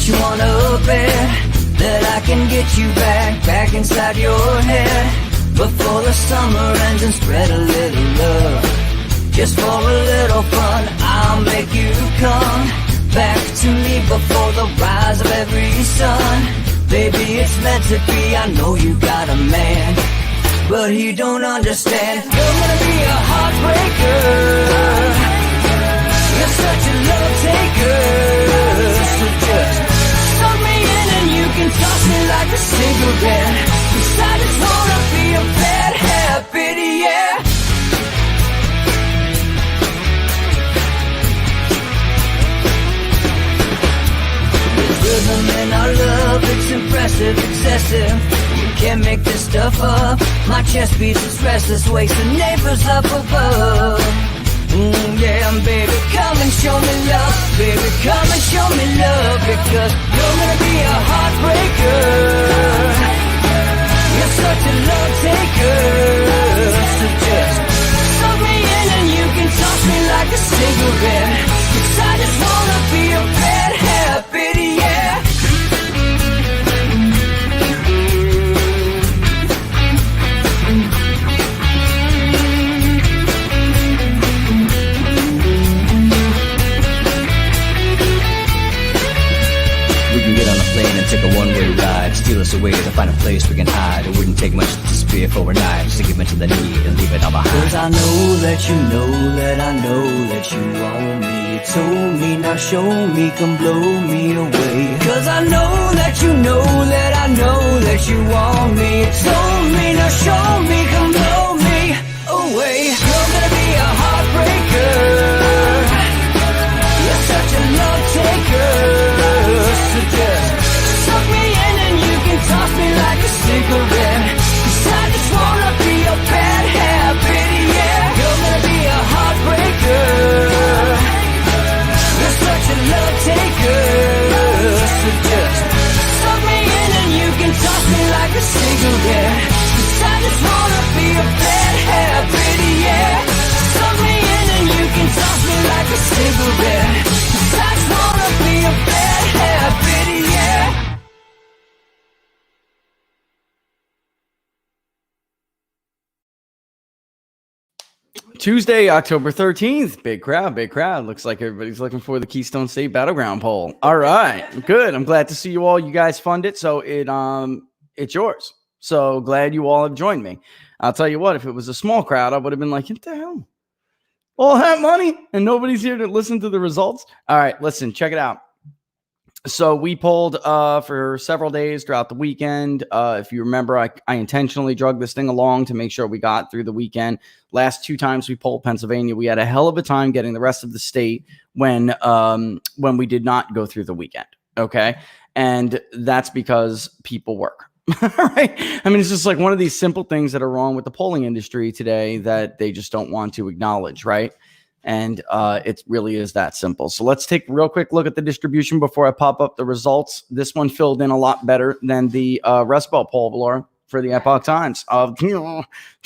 you wanna bet that I can get you back inside your head before the summer ends, and spread a little love just for a little fun. I'll make you come back to me before the rise of every sun. Baby, it's meant to be. I know you got a man, but he don't understand. You're gonna be a heartbreaker. You're such a love taker. So just suck me in and you can toss me like a cigarette. 'Cause I just wanna be a bad habit, yeah. There's rhythm in our love, it's impressive, excessive. You can't make this stuff up. My chest beats, it's restless, wakes the neighbors up above. Yeah, baby, come and show me love. Baby, come and show me love. Because you're gonna be a heartbreaker. You're such a love taker. So just suck me in and you can toss me like a cigarette. 'Cause I just wanna be a bad habit, yeah. And take a one-way ride, steal us away to find a place we can hide. It wouldn't take much to disappear overnight, just to give into the need and leave it all behind. 'Cause I know that you know that I know that you want me. You told me, now show me, come blow me away. 'Cause I know that you know that I know that you want me. You told me, now show me, come blow me away. You're gonna be a heartbreaker. You're such a love taker. So just suck me in and you can toss me like a cigarette. 'Cause I just wanna be a bad habit, yeah. You're gonna be a heartbreaker. You're such a love taker. So just suck me in and you can toss me like a cigarette. 'Cause I just wanna be a bad habit, yeah. Suck me in and you can toss me like a cigarette. 'Cause I just wanna be a bad habit, yeah. Tuesday, October 13th. Big crowd, big crowd. Looks like everybody's looking for the Keystone State Battleground poll. All right, good. I'm glad to see you all. You guys fund it, so it's yours. So glad you all have joined me. I'll tell you what, if it was a small crowd, I would have been like, what the hell? All that money and nobody's here to listen to the results? All right, listen, check it out. So we polled for several days throughout the weekend. If you remember, I intentionally drug this thing along to make sure we got through the weekend. Last two times we polled Pennsylvania, we had a hell of a time getting the rest of the state when we did not go through the weekend. Okay, and that's because people work. Right? I mean, it's just like one of these simple things that are wrong with the polling industry today that they just don't want to acknowledge, right? And it really is that simple. So let's take a real quick look at the distribution before I pop up the results. This one filled in a lot better than the Rust Belt poll, Laura, for the Epoch Times.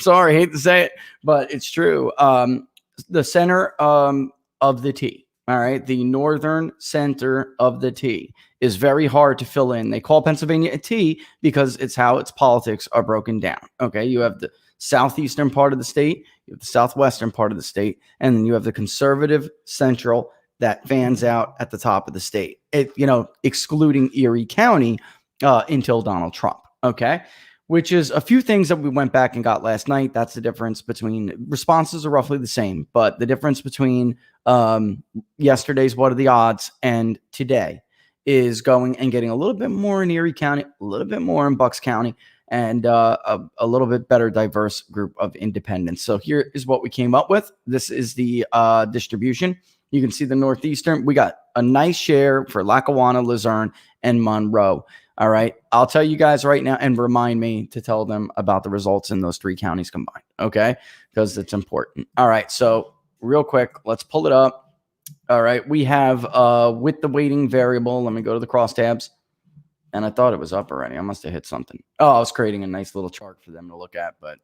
Sorry, hate to say it, but it's true. The center of the T, all right, the northern center of the T is very hard to fill in. They call Pennsylvania a T because it's how its politics are broken down. Okay, you have the southeastern part of the state, you have the southwestern part of the state, and then you have the conservative central that fans out at the top of the state. Excluding Erie County until Donald Trump. Okay, which is a few things that we went back and got last night. That's the difference between responses are roughly the same, but the difference between yesterday's what are the odds and today is going and getting a little bit more in Erie County, a little bit more in Bucks County, and a little bit better diverse group of independents. So here is what we came up with. This is the distribution. You can see the Northeastern. We got a nice share for Lackawanna, Luzerne, and Monroe. All right. I'll tell you guys right now and remind me to tell them about the results in those three counties combined. Okay. Because it's important. All right. So real quick, let's pull it up. All right. We have with the weighting variable. Let me go to the crosstabs. And I thought it was up already. I must have hit something. Oh, I was creating a nice little chart for them to look at, but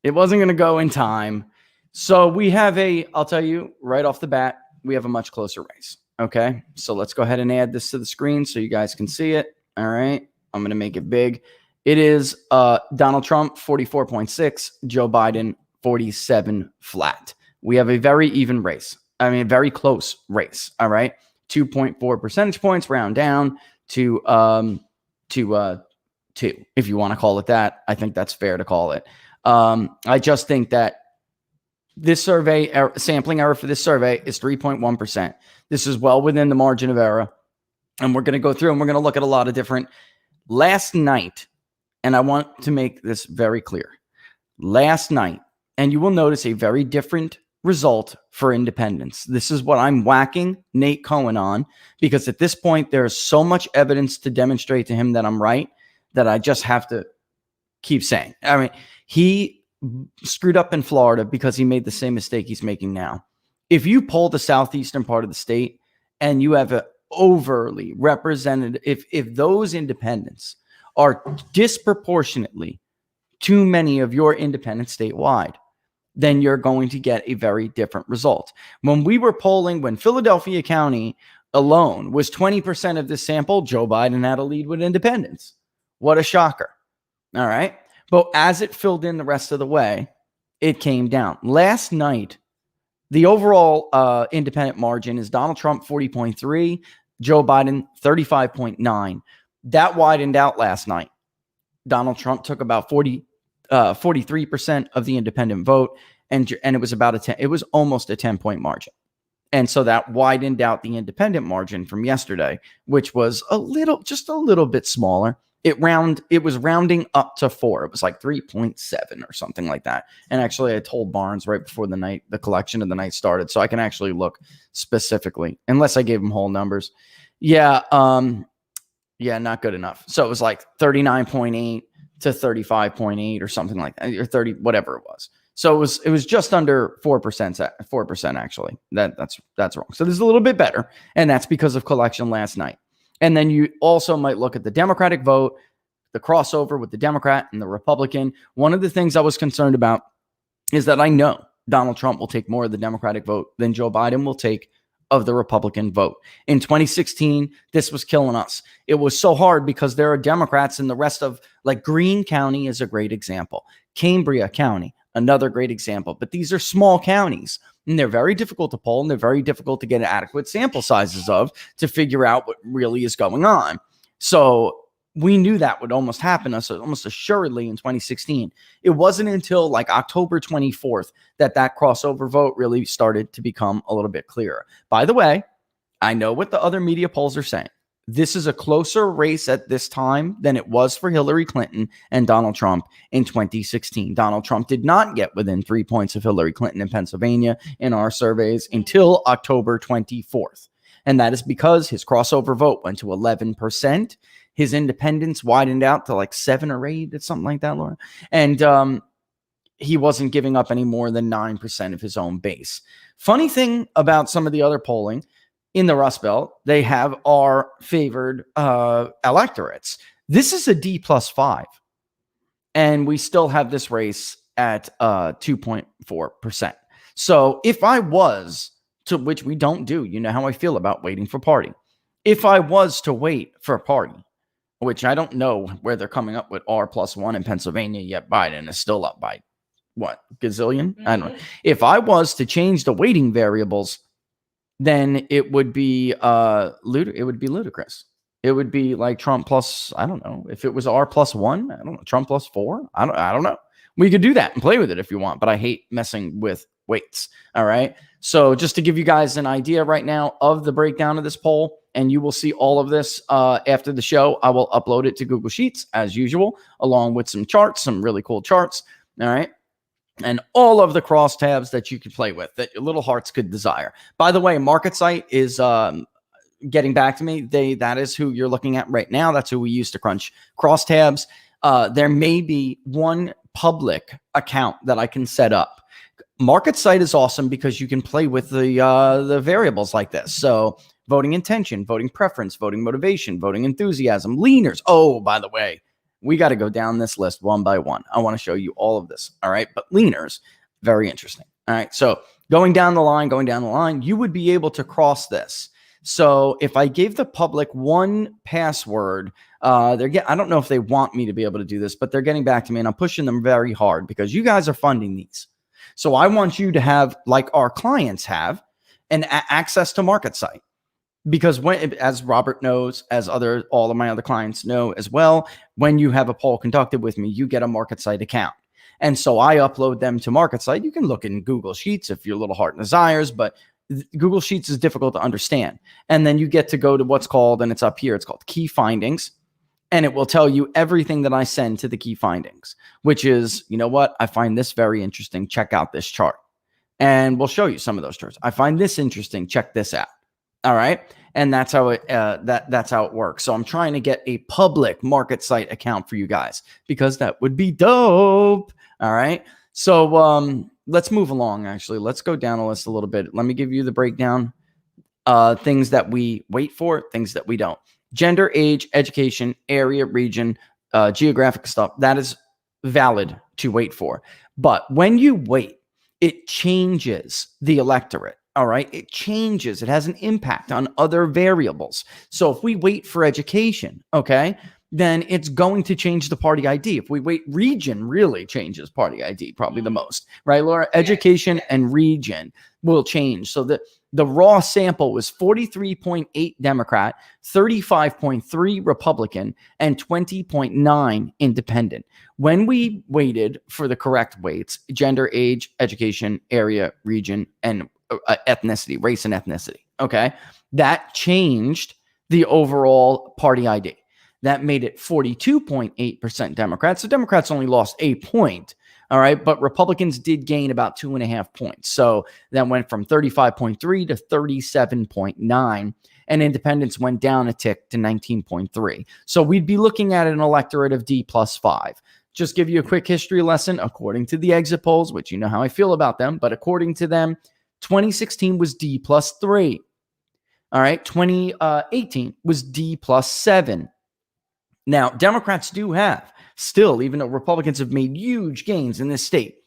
it wasn't going to go in time. So we have I'll tell you right off the bat, we have a much closer race. Okay, so let's go ahead and add this to the screen so you guys can see it. All right, I'm going to make it big. It is Donald Trump 44.6, Joe Biden 47 flat. We have a very even race. I mean, a very close race. All right, 2.4 percentage points, round down to 2, if you want to call it that. I think that's fair to call it. I just think that this survey sampling error for this survey is 3.1%. This is well within the margin of error. And we're going to go through and we're going to look at a lot of different last night. And I want to make this very clear. Last night, and you will notice a very different result for independents. This is what I'm whacking Nate Cohen on, because at this point, there's so much evidence to demonstrate to him that I'm right that I just have to keep saying. I mean, he screwed up in Florida because he made the same mistake he's making now. If you poll the southeastern part of the state and you have an overly represented, if those independents are disproportionately too many of your independents statewide, then you're going to get a very different result. When we were polling, when Philadelphia County alone was 20% of this sample, Joe Biden had a lead with independents. What a shocker. All right. But as it filled in the rest of the way, it came down. Last night, the overall independent margin is Donald Trump 40.3, Joe Biden 35.9. That widened out last night. Donald Trump took about 43% of the independent vote, and it was about it was almost a 10-point margin. And so that widened out the independent margin from yesterday, which was just a little bit smaller. It was rounding up to 4. It was like 3.7 or something like that. And actually, I told Barnes right before the collection of the night started, so I can actually look specifically, unless I gave him whole numbers. Yeah, not good enough. So it was like 39.8 to 35.8 or something like that, or 30, whatever it was. So it was just under 4%, actually. That's wrong. So this is a little bit better, and that's because of collection last night. And then you also might look at the Democratic vote, the crossover with the Democrat and the Republican. One of the things I was concerned about is that I know Donald Trump will take more of the Democratic vote than Joe Biden will take of the Republican vote. In 2016, this was killing us. It was so hard because there are Democrats in the rest of, like, Greene County is a great example. Cambria County, another great example. But these are small counties, and they're very difficult to poll, and they're very difficult to get adequate sample sizes of to figure out what really is going on. So we knew that would almost happen us almost assuredly in 2016. It wasn't until like October 24th that crossover vote really started to become a little bit clearer. By the way, I know what the other media polls are saying. This is a closer race at this time than it was for Hillary Clinton and Donald Trump in 2016. Donald Trump did not get within 3 points of Hillary Clinton in Pennsylvania in our surveys until October 24th. And that is because his crossover vote went to 11%. His independents widened out to like 7 or 8. It's something like that, Laura. And he wasn't giving up any more than 9% of his own base. Funny thing about some of the other polling, in the Rust Belt, they have our favored electorates. This is a D+5. And we still have this race at 2.4%. So if I was to, which we don't do, you know how I feel about waiting for party. If I was to wait for a party, which I don't know where they're coming up with R+1 in Pennsylvania, yet Biden is still up by, what, gazillion? I don't know. If I was to change the weighting variables, then it would be ludicrous. It would be like Trump plus, I don't know, if it was R+1, I don't know, Trump +4, I don't know. We could do that and play with it if you want, but I hate messing with weights. All right. So just to give you guys an idea right now of the breakdown of this poll, and you will see all of this after the show. I will upload it to Google Sheets as usual, along with some charts, some really cool charts. All right. And all of the crosstabs that you could play with that your little hearts could desire. By the way, MarketSite is getting back to me. That is who you're looking at right now. That's who we use to crunch crosstabs. There may be one public account that I can set up. MarketSite is awesome because you can play with the variables like this. So voting intention, voting preference, voting motivation, voting enthusiasm, leaners. Oh, by the way, we got to go down this list one by one. I want to show you all of this. All right. But leaners, very interesting. All right. So going down the line, you would be able to cross this. So if I gave the public one password, I don't know if they want me to be able to do this, but they're getting back to me, and I'm pushing them very hard because you guys are funding these. So I want you to have, like our clients have, an access to market site. Because when, as Robert knows, as all of my other clients know as well, when you have a poll conducted with me, you get a market site account. And so I upload them to market site. You can look in Google Sheets if you're a little heart and desires, but Google Sheets is difficult to understand. And then you get to go to what's called, and it's up here, it's called Key Findings. And it will tell you everything that I send to the Key Findings, which is, you know what? I find this very interesting. Check out this chart. And we'll show you some of those charts. I find this interesting. Check this out. All right. And that's how that's how it works. So I'm trying to get a public market site account for you guys because that would be dope. All right. So let's move along. Actually, let's go down the list a little bit. Let me give you the breakdown. Things that we wait for, things that we don't. Gender, age, education, area, region, geographic stuff. That is valid to wait for. But when you wait, it changes the electorate. All right. It changes. It has an impact on other variables. So if we wait for education, okay, then it's going to change the party ID. If we wait, region really changes party ID, probably the most, right, Laura? Education and region will change. So the raw sample was 43.8 Democrat, 35.3 Republican, and 20.9 independent. When we waited for the correct weights, gender, age, education, area, region, and ethnicity, race and ethnicity, okay, that changed the overall party ID. That made it 42.8% Democrats. So Democrats only lost a point. All right. But Republicans did gain about 2.5 points. So that went from 35.3 to 37.9. And independents went down a tick to 19.3. So we'd be looking at an electorate of D+5. Just give you a quick history lesson. According to the exit polls, which you know how I feel about them, but according to them, 2016 was D+3. All right. 2018 was D+7. Now, Democrats do have still, even though Republicans have made huge gains in this state,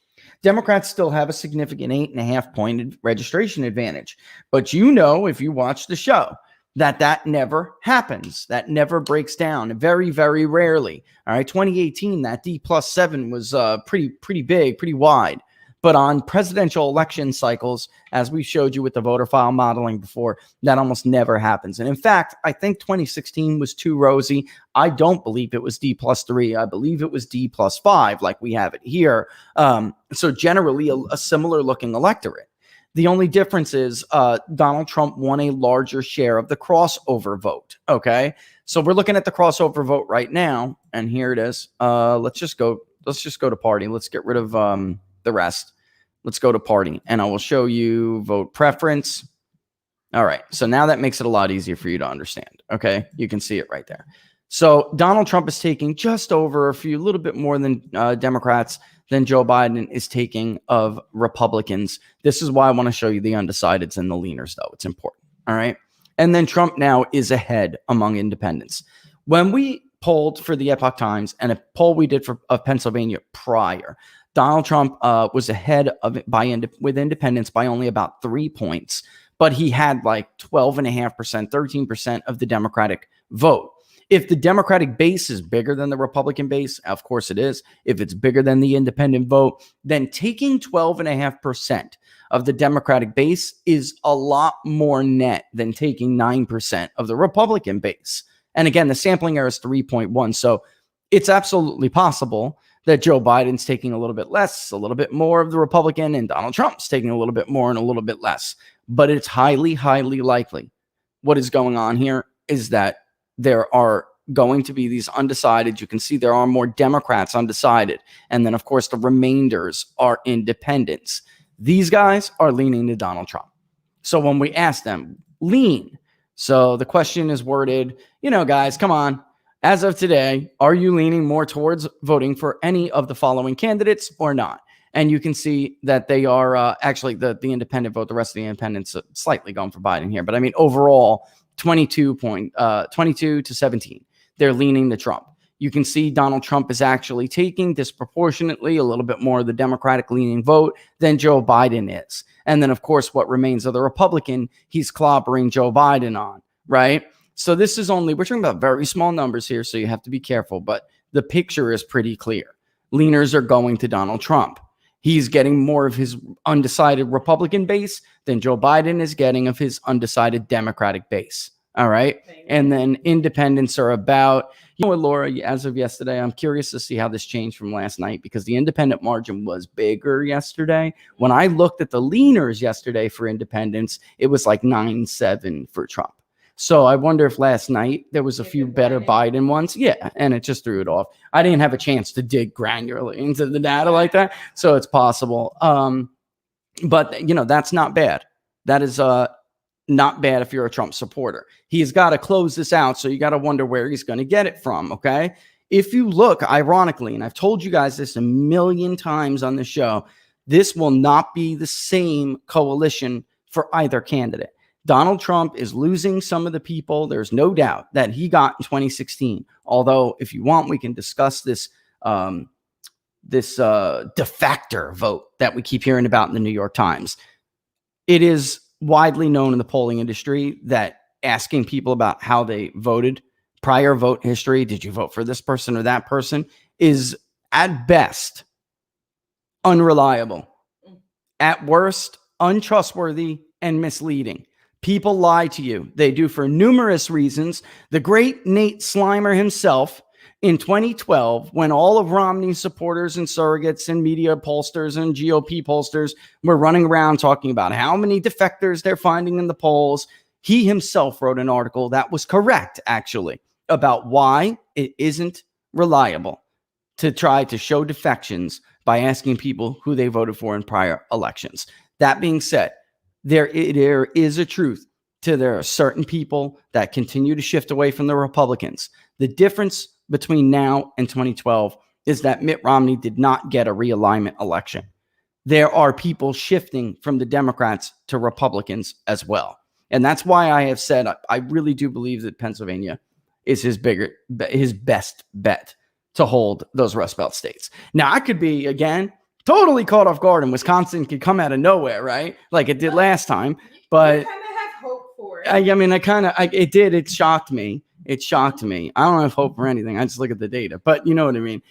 Democrats still have a significant 8.5 point registration advantage. But you know, if you watch the show, that never happens. That never breaks down. Very, very rarely. All right. 2018, that D+7 was pretty big, pretty wide. But on presidential election cycles, as we showed you with the voter file modeling before, that almost never happens. And in fact, I think 2016 was too rosy. I don't believe it was D+3. I believe it was D+5, like we have it here. So generally a similar looking electorate. The only difference is Donald Trump won a larger share of the crossover vote. Okay. So we're looking at the crossover vote right now. And here it is. Let's just go to party. Let's get rid of the rest. Let's go to party, and I will show you vote preference. All right. So now that makes it a lot easier for you to understand. Okay. You can see it right there. So Donald Trump is taking just over a little bit more than Democrats than Joe Biden is taking of Republicans. This is why I want to show you the undecideds and the leaners, though. It's important. All right. And then Trump now is ahead among independents. When we polled for the Epoch Times and a poll we did of Pennsylvania prior, Donald Trump was ahead of it with independents by only about 3 points, but he had like 12.5%, 13% of the Democratic vote. If the Democratic base is bigger than the Republican base, of course it is. If it's bigger than the independent vote, then taking 12.5% of the Democratic base is a lot more net than taking 9% of the Republican base. And again, the sampling error is 3.1. So it's absolutely possible that Joe Biden's taking a little bit less, a little bit more of the Republican, and Donald Trump's taking a little bit more and a little bit less. But it's highly, highly likely. What is going on here is that there are going to be these undecided. You can see there are more Democrats undecided. And then, of course, the remainders are independents. These guys are leaning to Donald Trump. So when we ask them, lean. So the question is worded, guys, come on. As of today, are you leaning more towards voting for any of the following candidates or not? And you can see that they are actually the independent vote, the rest of the independents slightly going for Biden here. But I mean, overall, 22 to 17, they're leaning to Trump. You can see Donald Trump is actually taking disproportionately a little bit more of the Democratic leaning vote than Joe Biden is. And then, of course, what remains of the Republican, he's clobbering Joe Biden on, right? So this is only, we're talking about very small numbers here, so you have to be careful, but the picture is pretty clear. Leaners are going to Donald Trump. He's getting more of his undecided Republican base than Joe Biden is getting of his undecided Democratic base. All right. And then independents are about, you know what, Laura, as of yesterday, I'm curious to see how this changed from last night because the independent margin was bigger yesterday. When I looked at the leaners yesterday for independents, it was like 9-7 for Trump. So I wonder if last night there was a few better Biden ones. Yeah. And it just threw it off. I didn't have a chance to dig granularly into the data like that. So it's possible. But, you know, that's not bad. That is not bad if you're a Trump supporter. He's got to close this out. So you got to wonder where he's going to get it from. Okay. If you look, ironically, and I've told you guys this a million times on the show, this will not be the same coalition for either candidate. Donald Trump is losing some of the people. There's no doubt that he got in 2016. Although, if you want, we can discuss this defector vote that we keep hearing about in the New York Times. It is widely known in the polling industry that asking people about how they voted, prior vote history, did you vote for this person or that person, is at best unreliable, at worst untrustworthy and misleading. People lie to you. They do for numerous reasons. The great Nate Slimer himself in 2012, when all of Romney's supporters and surrogates and media pollsters and GOP pollsters were running around talking about how many defectors they're finding in the polls, he himself wrote an article that was correct, actually, about why it isn't reliable to try to show defections by asking people who they voted for in prior elections. That being said, there is a truth to there are certain people that continue to shift away from the Republicans. The difference between now and 2012 is that Mitt Romney did not get a realignment election. There are people shifting from the Democrats to Republicans as well. And that's why I have said I really do believe that Pennsylvania is his best bet to hold those Rust Belt states. Now, I could be, again, totally caught off guard, and Wisconsin could come out of nowhere, right? Like it did last time. But I kind of have hope for it. It did. It shocked me. It shocked me. I don't have hope for anything. I just look at the data, but you know what I mean?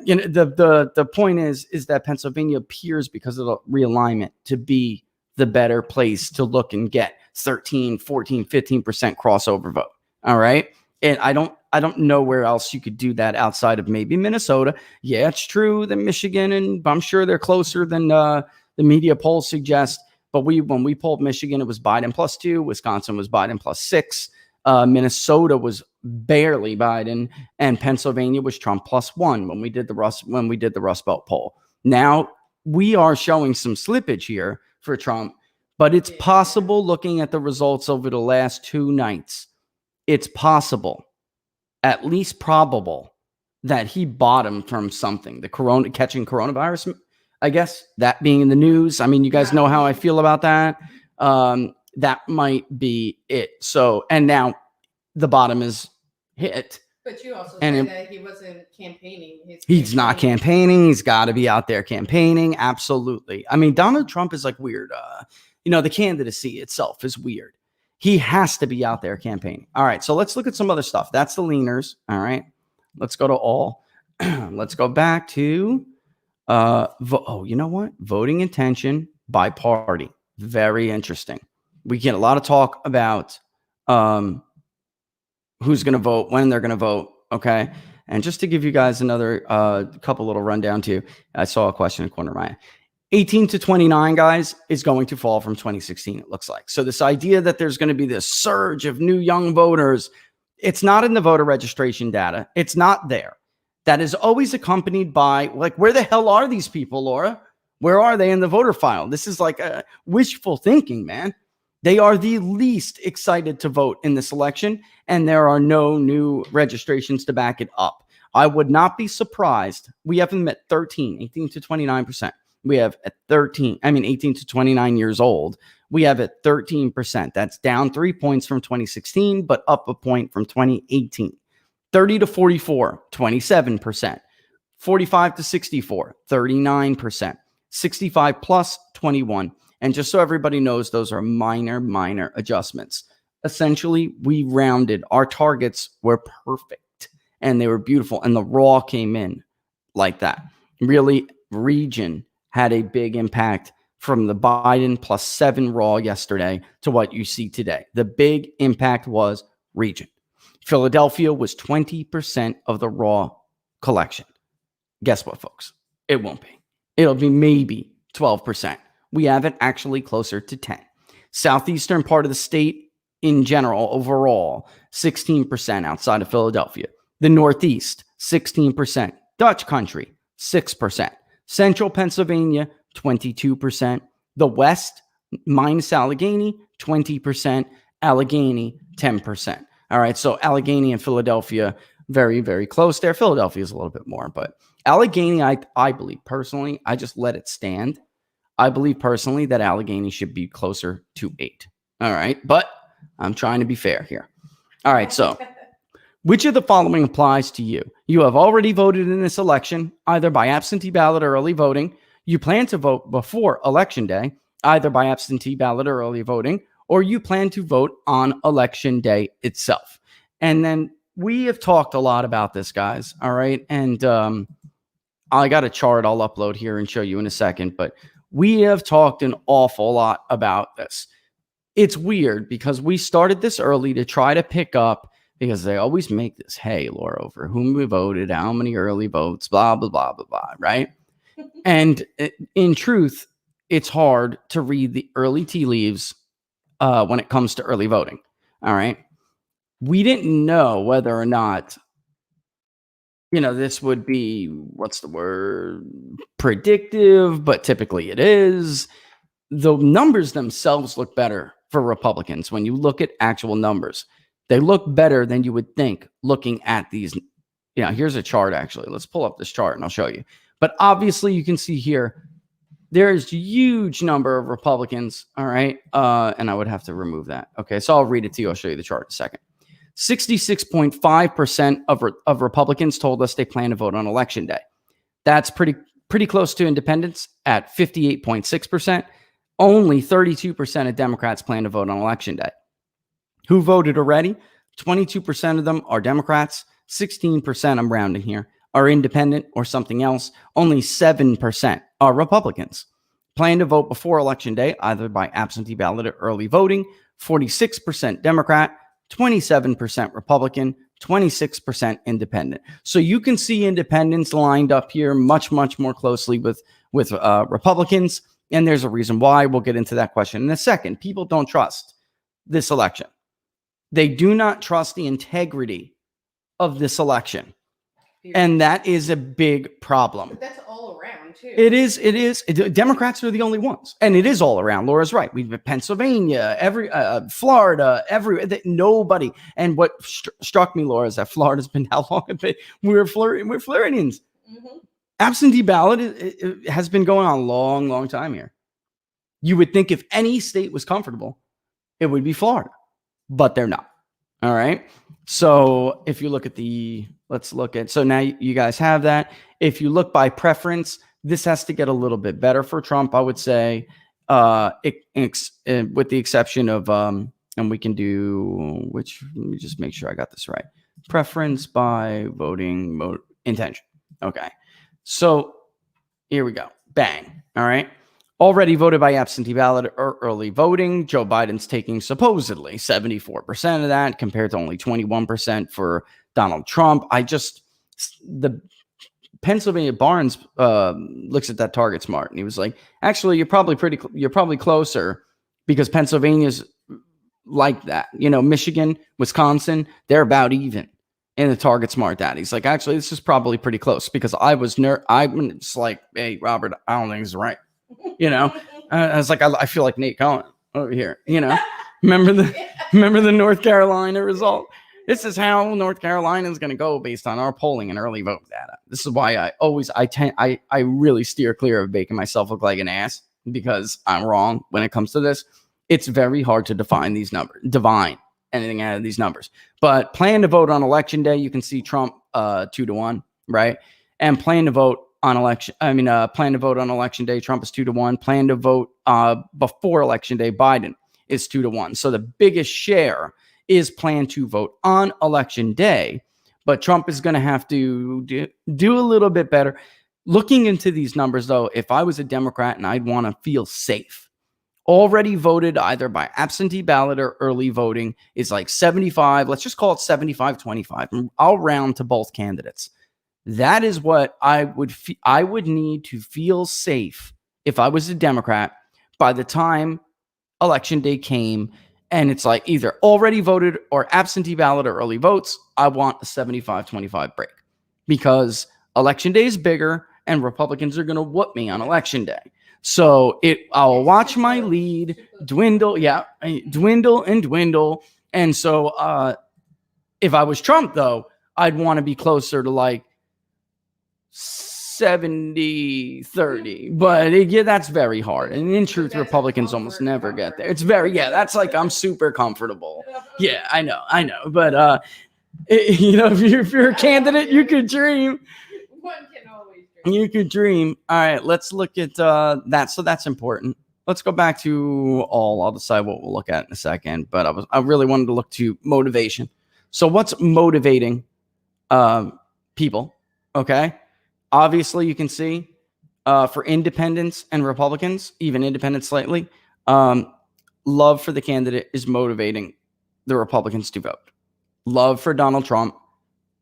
You know, the point is that Pennsylvania appears, because of the realignment, to be the better place to look and get 13, 14, 15% crossover vote. All right. And I don't know where else you could do that outside of maybe Minnesota. Yeah, it's true that Michigan, and I'm sure they're closer than the media polls suggest. But when we polled Michigan, it was Biden +2. Wisconsin was Biden +6. Minnesota was barely Biden, and Pennsylvania was Trump +1 when we did the Rust Belt poll. Now we are showing some slippage here for Trump, but it's possible, looking at the results over the last 2 nights, it's possible, at least probable, that he bottomed from something. Catching coronavirus, I guess, that being in the news. I mean, you guys know how I feel about that. That might be it. So, and now the bottom is hit. But you also said that he wasn't campaigning. He's not campaigning. He's got to be out there campaigning. Absolutely. I mean, Donald Trump is like weird. You know, the candidacy itself is weird. He has to be out there campaigning. All right. So let's look at some other stuff. That's the leaners. All right. Let's go to all. Let's go back to, you know what? Voting intention by party. Very interesting. We get a lot of talk about who's going to vote, when they're going to vote. Okay. And just to give you guys another couple little rundown too, I saw a question in the corner of my eye. 18 to 29, guys, is going to fall from 2016, it looks like. So this idea that there's going to be this surge of new young voters, it's not in the voter registration data. It's not there. That is always accompanied by, like, where the hell are these people, Laura? Where are they in the voter file? This is like a wishful thinking, man. They are the least excited to vote in this election, and there are no new registrations to back it up. I would not be surprised. We have them at 18 to 29%. We have at 18 to 29 years old. We have at 13%. That's down 3 points from 2016, but up a point from 2018. 30 to 44, 27%. 45 to 64, 39%. 65 plus, 21. And just so everybody knows, those are minor adjustments. Essentially, we rounded. Our targets were perfect and they were beautiful. And the raw came in like that. Really, region had a big impact from the Biden +7 raw yesterday to what you see today. The big impact was region. Philadelphia was 20% of the raw collection. Guess what, folks? It won't be. It'll be maybe 12%. We have it actually closer to 10. Southeastern part of the state in general, overall, 16% outside of Philadelphia. The Northeast, 16%. Dutch country, 6%. Central Pennsylvania, 22%. The West, minus Allegheny, 20%. Allegheny, 10%. All right, so Allegheny and Philadelphia, very close there. Philadelphia is a little bit more, but Allegheny, I believe personally, I just let it stand. I believe personally that Allegheny should be closer to 8. All right, but I'm trying to be fair here. All right, so which of the following applies to you? You have already voted in this election, either by absentee ballot or early voting. You plan to vote before Election Day, either by absentee ballot or early voting, or you plan to vote on Election Day itself. And then we have talked a lot about this, guys. All right. And I got a chart I'll upload here and show you in a second, but we have talked an awful lot about this. It's weird because we started this early to try to pick up, because they always make this, hey, Laura, over whom we voted, how many early votes, blah, blah, blah, blah, blah, right? And in truth, it's hard to read the early tea leaves when it comes to early voting. All right. We didn't know whether or not, this would be, what's the word? Predictive, but typically it is. The numbers themselves look better for Republicans. When you look at actual numbers, they look better than you would think looking at these. Here's a chart, actually. Let's pull up this chart and I'll show you. But obviously you can see here, there's a huge number of Republicans. All right. And I would have to remove that. Okay. So I'll read it to you. I'll show you the chart in a second. 66.5% of Republicans told us they plan to vote on Election Day. That's pretty close to independents at 58.6%. Only 32% of Democrats plan to vote on Election Day. Who voted already? 22% of them are Democrats. 16%, I'm rounding here, are independent or something else. Only 7% are Republicans. Plan to vote before Election Day, either by absentee ballot or early voting. 46% Democrat, 27% Republican, 26% independent. So you can see independents lined up here much more closely with Republicans. And there's a reason why. We'll get into that question in a second. People don't trust this election. They do not trust the integrity of this election. And that is a big problem. But that's all around, too. It is. Democrats are the only ones. And it is all around. Laura's right. We've been Pennsylvania, Florida, nobody. And what struck me, Laura, is that Florida's been how long? We're Floridians. Mm-hmm. Absentee ballot it has been going on a long time here. You would think if any state was comfortable, it would be Florida. But they're not. All right. So if you look at so now you guys have that. If you look by preference, this has to get a little bit better for Trump, I would say, with the exception of, and we can do, let me just make sure I got this right. Preference by voting intention. Okay. So here we go. Bang. All right. Already voted by absentee ballot or early voting. Joe Biden's taking supposedly 74% of that compared to only 21% for Donald Trump. The Pennsylvania Barnes looks at that target smart and he was like, actually, you're probably closer because Pennsylvania's like that. Michigan, Wisconsin, they're about even in the target smart data. He's like, actually, this is probably pretty close because I'm just like, hey, Robert, I don't think this is right. I was like, I feel like Nate Cohen over here. Remember the North Carolina result? This is how North Carolina is going to go based on our polling and early vote data. This is why I really steer clear of making myself look like an ass because I'm wrong when it comes to this. It's very hard to define these numbers. anything out of these numbers. But plan to vote on election day, you can see Trump 2-1, right? And plan to vote on election day, Trump is 2-1. Plan to vote before election day, Biden is 2-1. So the biggest share is planned to vote on election day, but Trump is going to have to do a little bit better. Looking into these numbers, though, if I was a Democrat and I'd want to feel safe, already voted either by absentee ballot or early voting is like 75. Let's just call it 75-25. I'll round to both candidates. That is what I would need to feel safe if I was a Democrat by the time election day came, and it's like either already voted or absentee ballot or early votes. I want a 75-25 break because election day is bigger and Republicans are going to whoop me on election day. So I'll watch my lead dwindle. Yeah, dwindle and dwindle. And so if I was Trump, though, I'd want to be closer to like 70-30, but that's very hard. And in truth, Republicans almost never get there. It's that's like, I'm super comfortable. Yeah, I know. But, if you're a candidate, you could dream. One can always dream. You could dream. All right, let's look at that. So that's important. Let's go back to I'll decide what we'll look at in a second, but I really wanted to look to motivation. So what's motivating people? Okay. Obviously, you can see for independents and Republicans, even independents slightly, love for the candidate is motivating the Republicans to vote. Love for Donald Trump,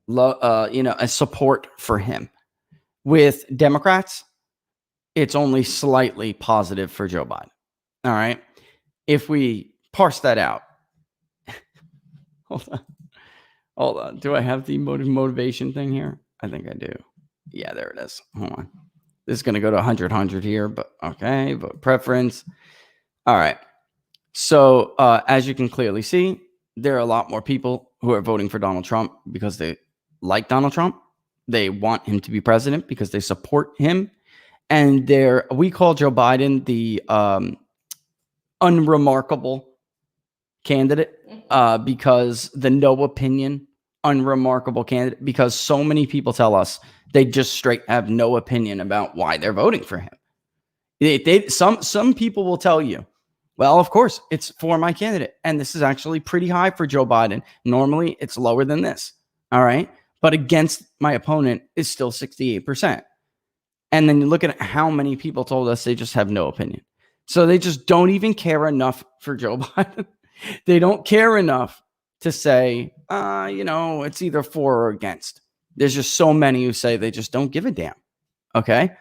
a support for him. With Democrats, it's only slightly positive for Joe Biden. All right. If we parse that out, hold on. Do I have the motivation thing here? I think I do. Yeah, there it is. Hold on. This is going to go to 100 here, but okay. Vote preference. All right. So as you can clearly see, there are a lot more people who are voting for Donald Trump because they like Donald Trump. They want him to be president because they support him. And we call Joe Biden the unremarkable candidate because the no opinion, unremarkable candidate, because so many people tell us they just straight have no opinion about why they're voting for him. Some people will tell you, well, of course, it's for my candidate. And this is actually pretty high for Joe Biden. Normally, it's lower than this. All right. But against my opponent is still 68%. And then you look at how many people told us they just have no opinion. So they just don't even care enough for Joe Biden. They don't care enough to say, it's either for or against. There's just so many who say they just don't give a damn. Okay.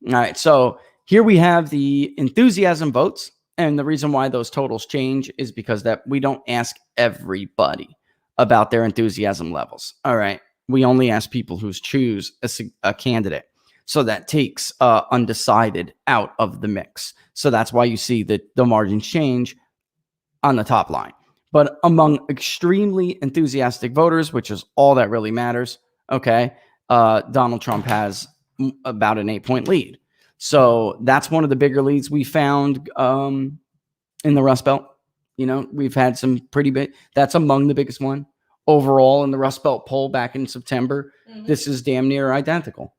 All right. So here we have the enthusiasm votes. And the reason why those totals change is because that we don't ask everybody about their enthusiasm levels. All right. We only ask people who choose a candidate. So that takes undecided out of the mix. So that's why you see that the margins change on the top line. But among extremely enthusiastic voters, which is all that really matters, okay, Donald Trump has about an 8-point lead. So that's one of the bigger leads we found in the Rust Belt. We've had some pretty big, that's among the biggest one. Overall in the Rust Belt poll back in September, this is damn near identical.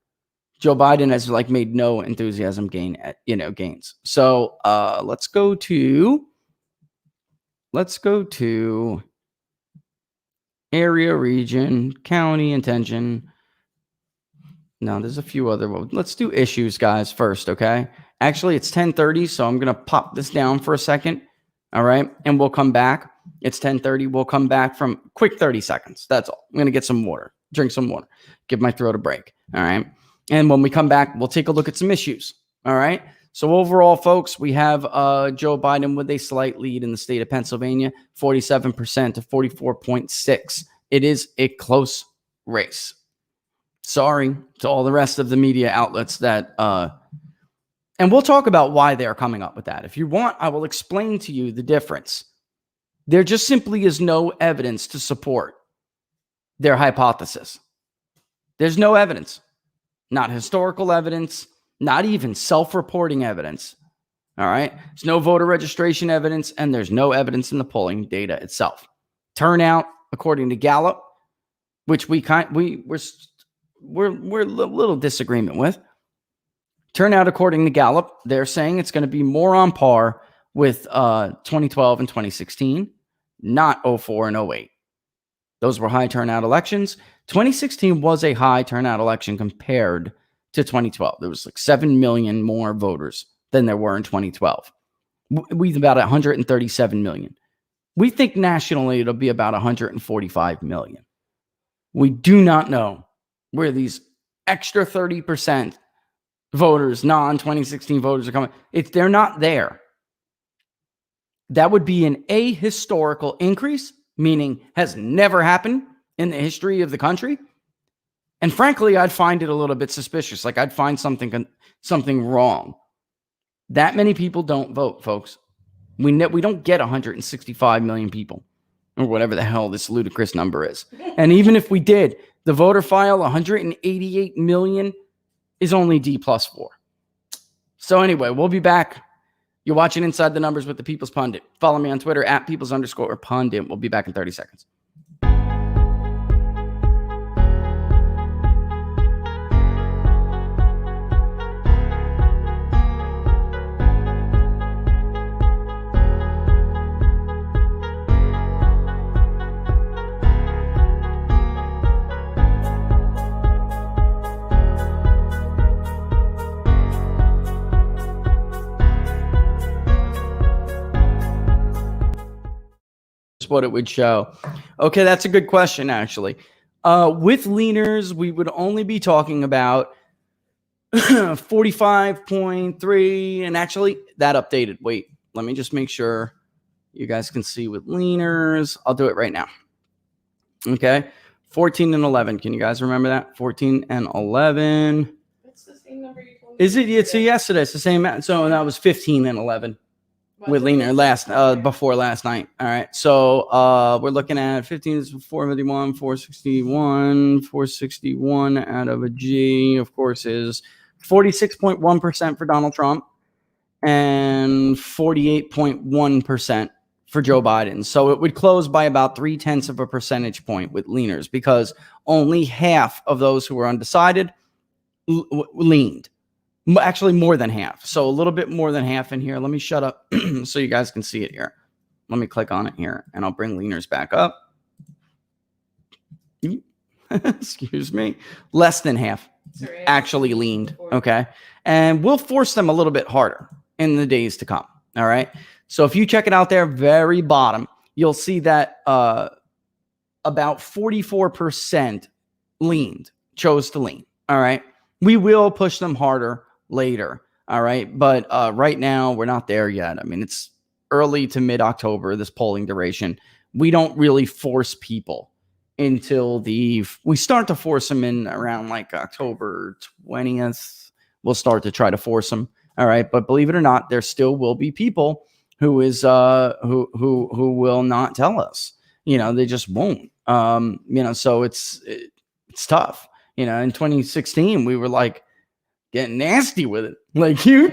Joe Biden has made no enthusiasm gains. So let's go to area, region, county, intention. No, there's a few other. Let's do issues, guys, first, okay? Actually, it's 10:30, so I'm going to pop this down for a second, all right? And we'll come back. It's 10:30. We'll come back from quick 30 seconds. That's all. I'm going to get some water, drink some water, give my throat a break, all right? And when we come back, we'll take a look at some issues, all right? So overall, folks, we have Joe Biden with a slight lead in the state of Pennsylvania, 47% to 44.6%. It is a close race. Sorry to all the rest of the media outlets that, and we'll talk about why they're coming up with that. If you want, I will explain to you the difference. There just simply is no evidence to support their hypothesis. There's no evidence, not historical evidence, not even self-reporting evidence. All right. There's no voter registration evidence, and there's no evidence in the polling data itself. Turnout, according to Gallup, which we're a little disagreement with. Turnout, according to Gallup, they're saying it's going to be more on par with 2012 and 2016, not 04 and 08. Those were high turnout elections. 2016 was a high turnout election compared to 2012. There was like 7 million more voters than there were in 2012. We've about 137 million. We think nationally it'll be about 145 million. We do not know where these extra 30% voters, non-2016 voters are coming. If they're not there, that would be an ahistorical increase, meaning has never happened in the history of the country. And frankly, I'd find it a little bit suspicious. Like I'd find something wrong. That many people don't vote, folks. We don't get 165 million people or whatever the hell this ludicrous number is. And even if we did, the voter file, 188 million, is only D+4. So anyway, we'll be back. You're watching Inside the Numbers with the People's Pundit. Follow me on Twitter at @peoples_pundit. We'll be back in 30 seconds. What it would show. Okay, that's a good question, actually. With leaners, we would only be talking about 45.3, and actually that updated. Wait, let me just make sure you guys can see with leaners. I'll do it right now. Okay, 14 and 11. Can you guys remember that? 14 and 11. That's the same number you told me. Is it? It's yesterday. It's the same. So that was 15 and 11. With leaner before last night. All right. So we're looking at 15 is 451, 461 out of a G, of course, is 46.1% for Donald Trump and 48.1% for Joe Biden. So it would close by about 0.3 of a percentage point with leaners because only half of those who were undecided leaned. Actually, more than half. So a little bit more than half in here. Let me shut up so you guys can see it here. Let me click on it here, and I'll bring leaners back up. Excuse me. Less than half actually leaned. Okay. And we'll force them a little bit harder in the days to come. All right. So if you check it out there, very bottom, you'll see that about 44% chose to lean. All right. We will push them harder later. All right. But right now, we're not there yet. I mean, it's early to mid-October, this polling duration. We don't really force people until we start to force them in around like October 20th. We'll start to try to force them. All right. But believe it or not, there still will be people who will not tell us. They just won't. So it's tough. In 2016, we were like getting nasty with it. Like you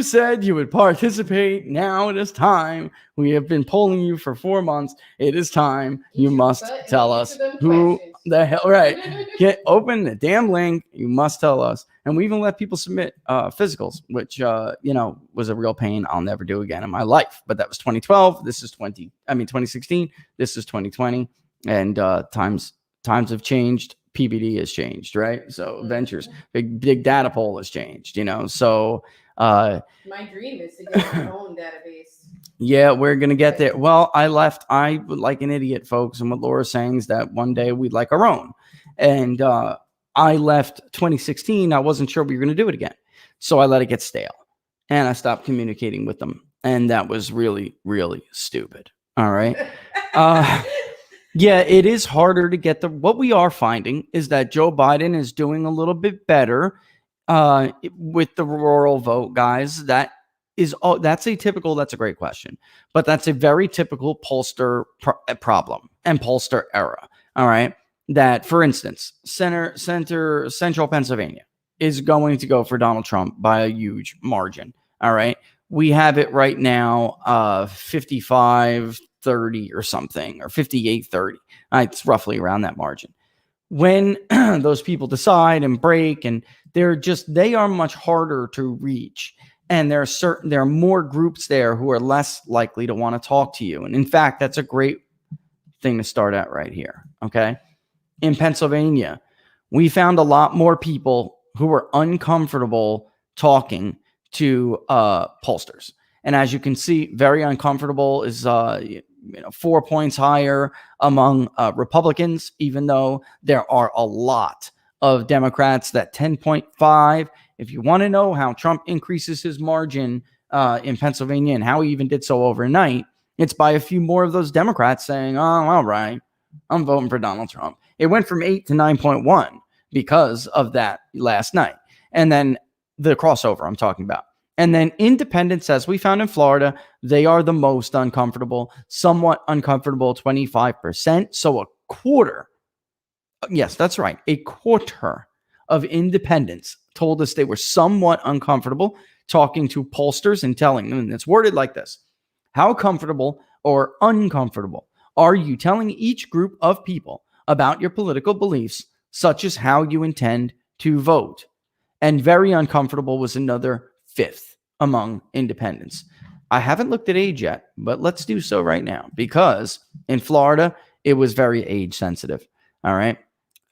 said you would participate. Now it is time. We have been polling you for 4 months. It is time. You must tell us who the hell. Right? Open the damn link. You must tell us. And we even let people submit physicals, which was a real pain. I'll never do again in my life. But that was 2012. This is 2016. This is 2020. And times have changed. PBD has changed, right? So ventures, big data pool has changed, so my dream is to get my own database. Yeah, we're gonna get there. Well, I would like an idiot, folks, and what Laura's saying is that one day we'd like our own. And I left 2016. I wasn't sure we were gonna do it again, so I let it get stale, and I stopped communicating with them, and that was really, really stupid. All right. Yeah, it is harder to get what we are finding is that Joe Biden is doing a little bit better with the rural vote, guys. That's a great question, but that's a very typical pollster problem and pollster era. All right. That, for instance, central Pennsylvania is going to go for Donald Trump by a huge margin. All right. We have it right now, 55 58-30 or something, or 58-30. It's roughly around that margin. When those people decide and break, and they are much harder to reach. And there are more groups there who are less likely to want to talk to you. And in fact, that's a great thing to start at right here. Okay. In Pennsylvania, we found a lot more people who were uncomfortable talking to pollsters. And as you can see, very uncomfortable is 4 points higher among Republicans, even though there are a lot of Democrats that 10.5. If you want to know how Trump increases his margin in Pennsylvania and how he even did so overnight, it's by a few more of those Democrats saying, oh, all right, I'm voting for Donald Trump. It went from 8 to 9.1 because of that last night. And then the crossover I'm talking about. And then independents, as we found in Florida, they are the most uncomfortable, somewhat uncomfortable, 25%. So a quarter, yes, that's right, a quarter of independents told us they were somewhat uncomfortable talking to pollsters and telling them, and it's worded like this: how comfortable or uncomfortable are you telling each group of people about your political beliefs, such as how you intend to vote? And very uncomfortable was another fifth among independents. I haven't looked at age yet, but let's do so right now, because in Florida, it was very age sensitive. All right.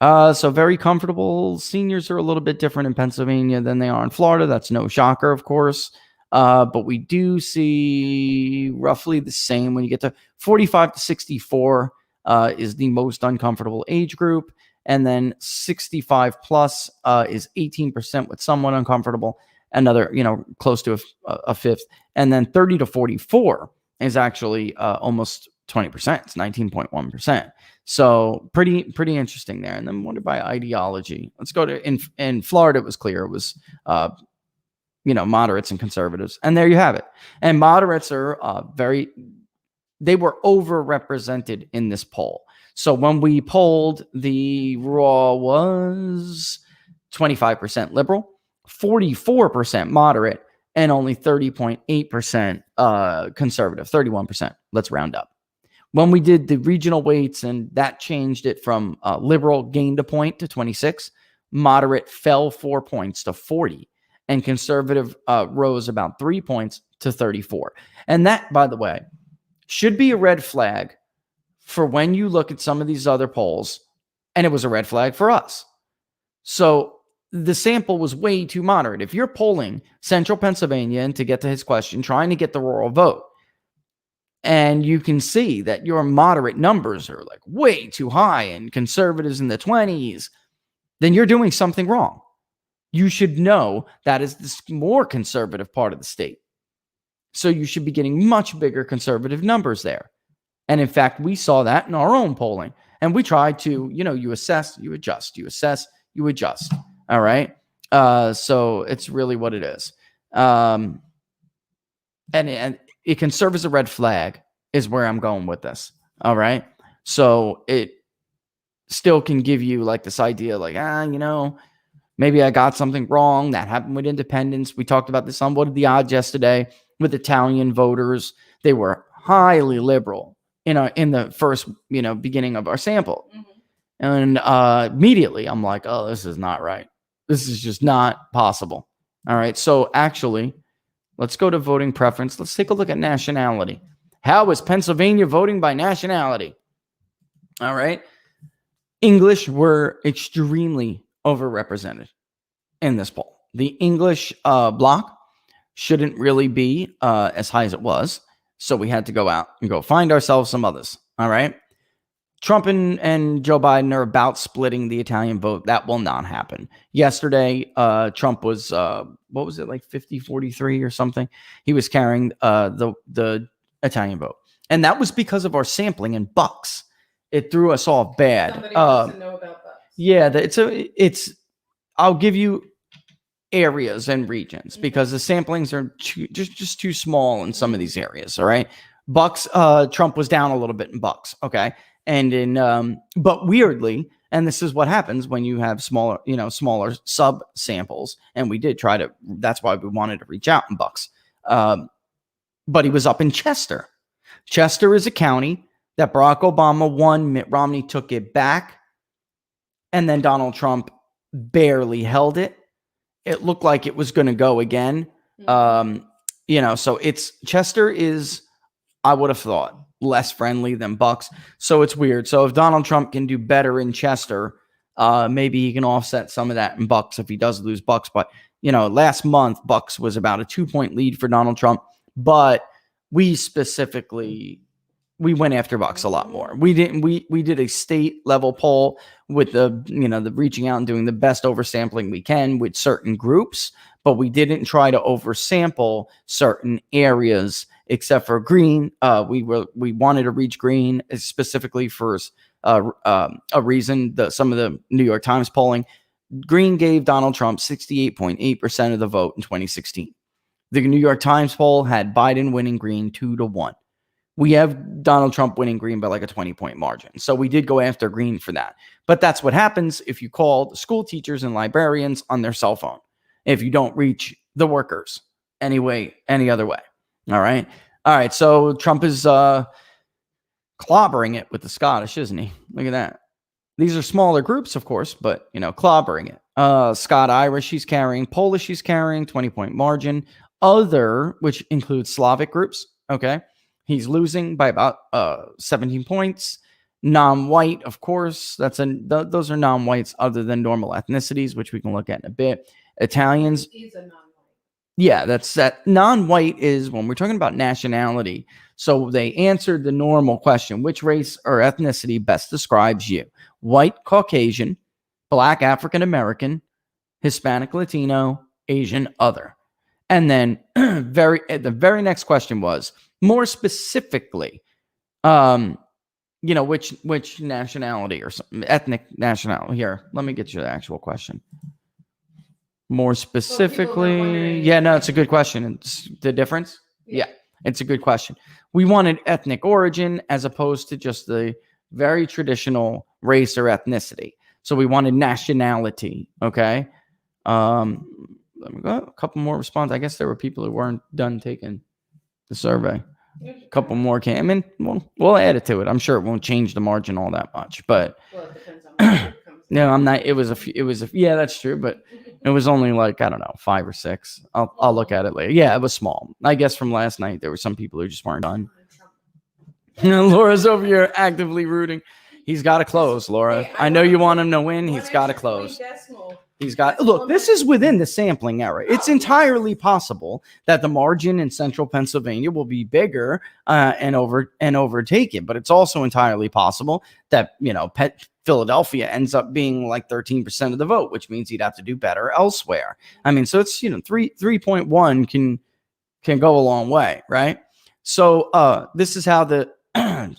So very comfortable. Seniors are a little bit different in Pennsylvania than they are in Florida. That's no shocker, of course. But we do see roughly the same when you get to 45 to 64 is the most uncomfortable age group. And then 65 plus is 18% with somewhat uncomfortable, another, close to a fifth. And then 30 to 44 is actually almost 20%. It's 19.1%. So pretty interesting there. And then what about ideology? Let's go to, in Florida, it was clear. It was, moderates and conservatives. And there you have it. And moderates are they were overrepresented in this poll. So when we polled, the raw was 25% liberal, 44% moderate, and only 30.8% conservative, 31%. Let's round up. When we did the regional weights, and that changed it from liberal gained a point to 26, moderate fell 4 points to 40, and conservative rose about 3 points to 34. And that, by the way, should be a red flag for when you look at some of these other polls, and it was a red flag for us. So the sample was way too moderate. If you're polling central Pennsylvania, and to get to his question, trying to get the rural vote, and you can see that your moderate numbers are like way too high and conservatives in the 20s, then you're doing something wrong. You should know that is the more conservative part of the state. So you should be getting much bigger conservative numbers there. And in fact, we saw that in our own polling. And we tried to, you assess, you adjust, you assess, you adjust. All right. So it's really what it is. And it can serve as a red flag is where I'm going with this. All right. So it still can give you like this idea, like, maybe I got something wrong. That happened with independents. We talked about this on What Are the Odds yesterday with Italian voters. They were highly liberal in the first, beginning of our sample. Mm-hmm. And immediately I'm like, oh, this is not right. This is just not possible. All right. So actually, let's go to voting preference. Let's take a look at nationality. How is Pennsylvania voting by nationality? All right. English were extremely overrepresented in this poll. The English block shouldn't really be as high as it was. So we had to go out and go find ourselves some others. All right. Trump and Joe Biden are about splitting the Italian vote. That will not happen. Yesterday, Trump was, what was it, like 50-43 or something? He was carrying the Italian vote. And that was because of our sampling in bucks. It threw us off bad. Somebody wants to know about bucks. Yeah, I'll give you areas and regions because the samplings are just too small in some of these areas. All right. Bucks, Trump was down a little bit in bucks. Okay. And but weirdly, and this is what happens when you have smaller sub samples. And we did try that's why we wanted to reach out in bucks. But he was up in Chester. Chester is a county that Barack Obama won. Mitt Romney took it back. And then Donald Trump barely held it. It looked like it was going to go again. So Chester is, I would have thought, less friendly than Bucks. So it's weird. So if Donald Trump can do better in Chester, maybe he can offset some of that in Bucks if he does lose Bucks. But, last month, Bucks was about a 2-point lead for Donald Trump. But we went after Bucks a lot more. We did a state level poll with the reaching out and doing the best oversampling we can with certain groups, but we didn't try to oversample certain areas except for green. We wanted to reach green specifically for a reason. Some of the New York Times polling, green gave Donald Trump 68.8% of the vote in 2016. The New York Times poll had Biden winning green 2-1. We have Donald Trump winning green by like a 20-point margin. So we did go after green for that. But that's what happens if you call the school teachers and librarians on their cell phone, if you don't reach the workers any other way. All right. So Trump is clobbering it with the Scottish, isn't he? Look at that. These are smaller groups, of course, but, clobbering it. Scott-Irish, he's carrying. Polish, he's carrying, 20-point margin. Other, which includes Slavic groups, okay? He's losing by about 17 points. Non-white, of course, those are non-whites other than normal ethnicities, which we can look at in a bit. Italians. He's a non-white. Yeah, that's that. Non-white is when we're talking about nationality. So they answered the normal question: which race or ethnicity best describes you? White, Caucasian, Black, African American, Hispanic, Latino, Asian, other. And then the very next question was more specifically, which nationality or ethnic nationality. Here, let me get you the actual question. More specifically, it's a good question. It's the difference. Yeah, it's a good question. We wanted ethnic origin as opposed to just the very traditional race or ethnicity. So we wanted nationality. Okay. Let me go. A couple more responses. I guess there were people who weren't done taking the survey. A couple more came in. We'll add it to it. I'm sure it won't change the margin all that much, but it depends on what it comes no, I'm not. It was yeah, that's true, but it was only like, I don't know, 5 or 6. I'll look at it later. Yeah, it was small. I guess from last night there were some people who just weren't done. Laura's over here actively rooting. He's got to close, Laura. Hey, I know you want him to win. He's got to close. He's got, look, this is within the sampling error. It's entirely possible that the margin in central Pennsylvania will be bigger and overtake it. But it's also entirely possible that, Philadelphia ends up being like 13% of the vote, which means he'd have to do better elsewhere. I mean, so it's, 3.1 can go a long way, right? So this is how the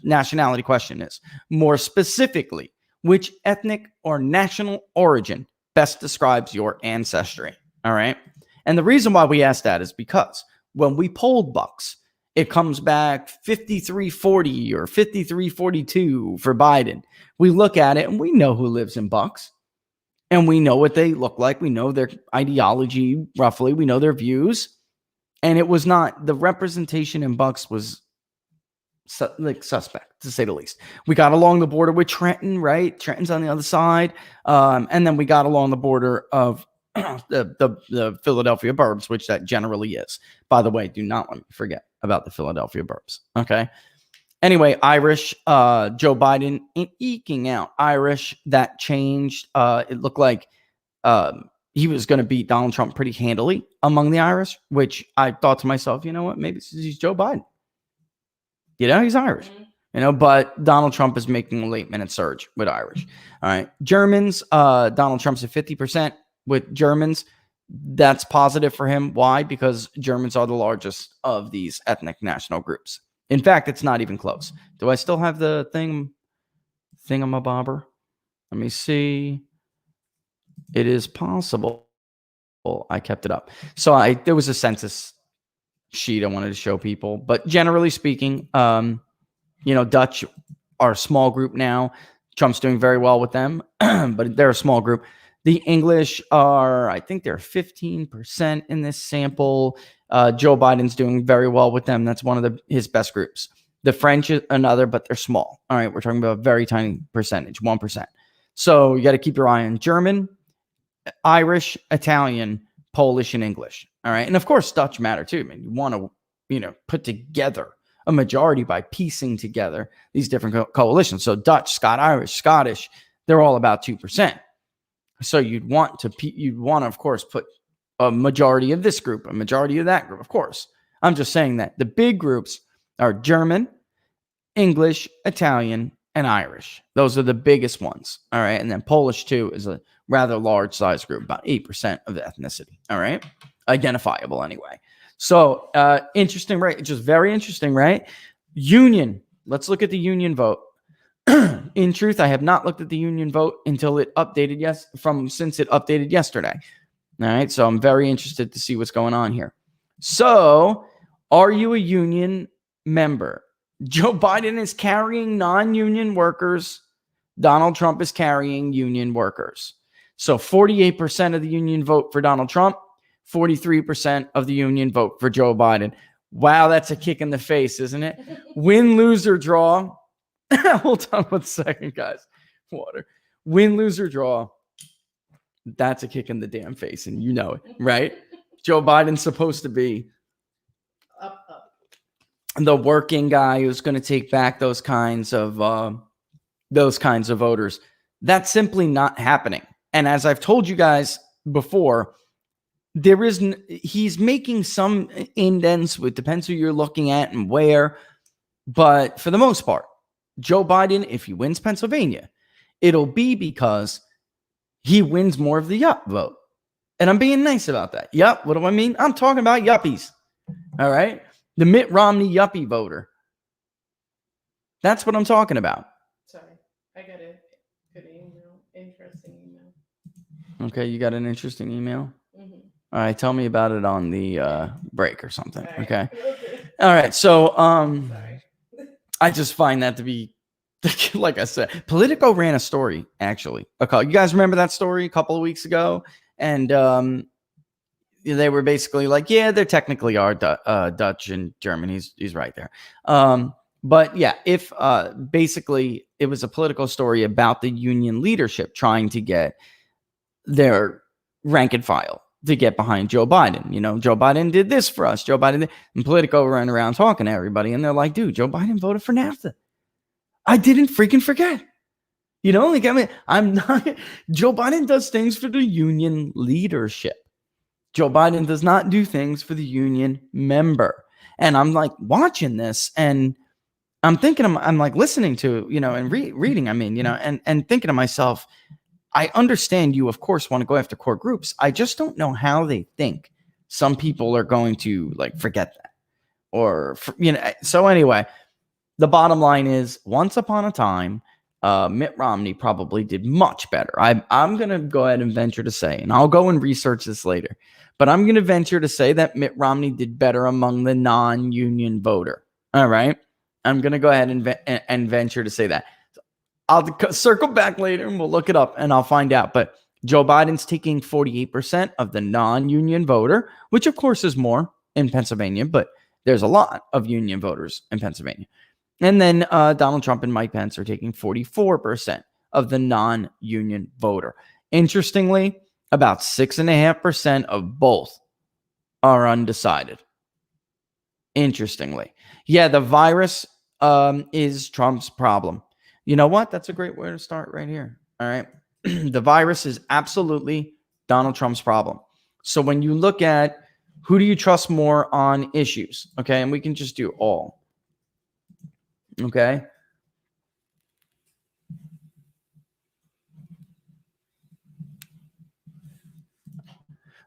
nationality question is. More specifically, which ethnic or national origin best describes your ancestry? All right. And the reason why we asked that is because when we polled Bucks, it comes back 53-40 or 53-42 for Biden. We look at it and we know who lives in Bucks and we know what they look like. We know their ideology roughly. We know their views. And it was not, the representation in Bucks was suspect, to say the least. We got along the border with Trenton, right? Trenton's on the other side. And then we got along the border of the Philadelphia burbs, which that generally is. By the way, do not let me forget about the Philadelphia burbs. Okay. Anyway, Irish, Joe Biden eking out Irish. That changed. It looked like he was going to beat Donald Trump pretty handily among the Irish, which I thought to myself, you know what? Maybe he's Joe Biden. He's Irish. But Donald Trump is making a late-minute surge with Irish. All right. Germans, Donald Trump's at 50% with Germans. That's positive for him. Why? Because Germans are the largest of these ethnic national groups. In fact, it's not even close. Do I still have the thingamabobber? Let me see. It is possible. I kept it up. So there was a census sheet I wanted to show people, but generally speaking, Dutch are a small group now. Trump's doing very well with them, but they're a small group. The English are, I think they're 15% in this sample. Joe Biden's doing very well with them. That's one of his best groups. The French is another, but they're small. All right, we're talking about a very tiny percentage, 1%. So you got to keep your eye on German, Irish, Italian, Polish, and English. All right, and of course Dutch matter too. I mean, you want to put together a majority by piecing together these different coalitions. So Dutch, Irish, Scottish, they're all about 2%. So you'd want to, of course, put a majority of this group, a majority of that group. Of course, I'm just saying that the big groups are German, English, Italian, and Irish. Those are the biggest ones. All right. And then Polish too is a rather large size group, about 8% of the ethnicity. All right. Identifiable anyway. So interesting, right? Just very interesting, right? Union. Let's look at the union vote. In truth, I have not looked at the union vote until it updated since it updated yesterday. All right. So I'm very interested to see what's going on here. So are you a union member? Joe Biden is carrying non-union workers. Donald Trump is carrying union workers. So 48% of the union vote for Donald Trump, 43% of the union vote for Joe Biden. Wow, that's a kick in the face, isn't it? Win, lose, or draw. Hold on 1 second, guys. Water. Win, lose, or draw. That's a kick in the damn face, and you know it, right? Joe Biden's supposed to be Up. the working guy who's going to take back those kinds of voters. That's simply not happening. And as I've told you guys before, he's making some indents. It depends who you're looking at and where. But for the most part, Joe Biden, if he wins Pennsylvania, it'll be because he wins more of the yup vote. And I'm being nice about that. Yup, what do I mean? I'm talking about yuppies. All right? The Mitt Romney yuppie voter. That's what I'm talking about. Sorry, I got a good email. Interesting email. Okay, you got an interesting email? Mm-hmm. All right, tell me about it on the break or something. All right. Okay. All right. So Sorry. I just find that to be, like I said, Politico ran a story, actually. You guys remember that story a couple of weeks ago? And they were basically like, yeah, they technically are Dutch and German. He's right there. But yeah, if basically it was a political story about the union leadership trying to get their rank and file to get behind Joe Biden. Joe Biden did this for us. Joe Biden and Politico ran around talking to everybody, and they're like, dude, Joe Biden voted for NAFTA. I didn't freaking forget. I'm not. Joe Biden does things for the union leadership. Joe Biden does not do things for the union member. And I'm like watching this, and I'm thinking, I'm like listening to, and reading, and thinking to myself, I understand you, of course, want to go after core groups. I just don't know how they think some people are going to forget that. So anyway, the bottom line is, once upon a time, Mitt Romney probably did much better. I'm going to go ahead and venture to say, and I'll go and research this later, but I'm going to venture to say that Mitt Romney did better among the non-union voter. All right. I'm going to go ahead and venture to say that. I'll circle back later and we'll look it up and I'll find out. But Joe Biden's taking 48% of the non-union voter, which of course is more in Pennsylvania, but there's a lot of union voters in Pennsylvania. And then Donald Trump and Mike Pence are taking 44% of the non-union voter. Interestingly, about 6.5% of both are undecided. Interestingly. Yeah, the virus is Trump's problem. You know what? That's a great way to start right here. All right. The virus is absolutely Donald Trump's problem. So when you look at who do you trust more on issues? Okay. And we can just do all. Okay.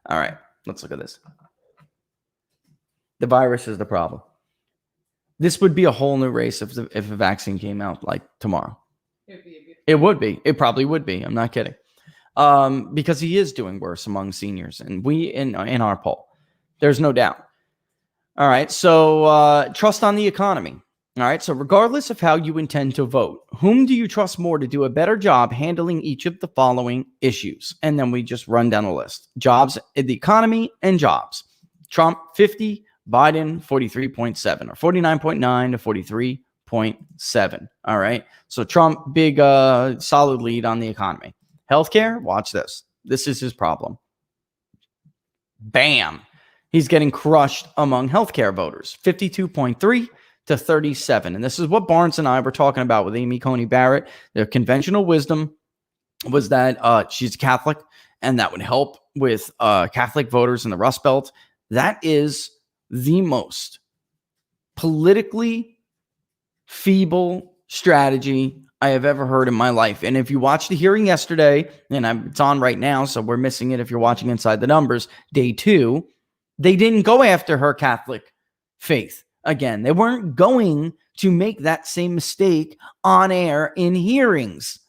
All right. Let's look at this. The virus is the problem. This would be a whole new race if a vaccine came out like tomorrow. It would be. It probably would be. I'm not kidding. Because he is doing worse among seniors, and we in our poll, there's no doubt. All right. So trust on the economy. All right. So regardless of how you intend to vote, whom do you trust more to do a better job handling each of the following issues? And then we just run down the list: jobs, the economy, and jobs. Trump 50. Biden 43.7 or 49.9 to 9.7. All right. So Trump, big, solid lead on the economy. Healthcare, watch this. This is his problem. Bam. He's getting crushed among healthcare voters, 52.3 to 37. And this is what Barnes and I were talking about with Amy Coney Barrett. Their conventional wisdom was that she's Catholic, and that would help with Catholic voters in the Rust Belt. That is the most politically feeble strategy I have ever heard in my life. And if you watched the hearing yesterday, and it's on right now, so we're missing it if you're watching Inside the Numbers, day 2, they didn't go after her Catholic faith. Again, they weren't going to make that same mistake on air in hearings.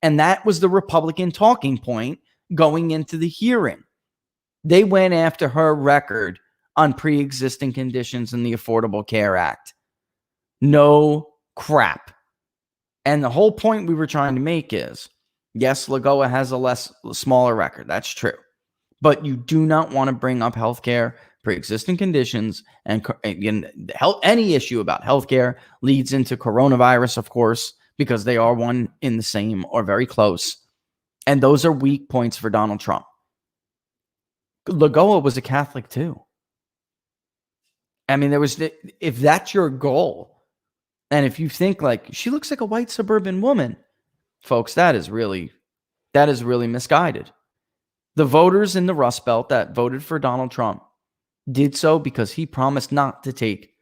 And that was the Republican talking point going into the hearing. They went after her record on pre-existing conditions in the Affordable Care Act. No crap. And the whole point we were trying to make is, yes, Lagoa has a smaller record. That's true. But you do not want to bring up healthcare, pre-existing conditions, and any issue about healthcare leads into coronavirus, of course, because they are one in the same or very close. And those are weak points for Donald Trump. Lagoa was a Catholic too. I mean, if that's your goal, and if you think like she looks like a white suburban woman, folks, that is really misguided. The voters in the Rust Belt that voted for Donald Trump did so because he promised not to take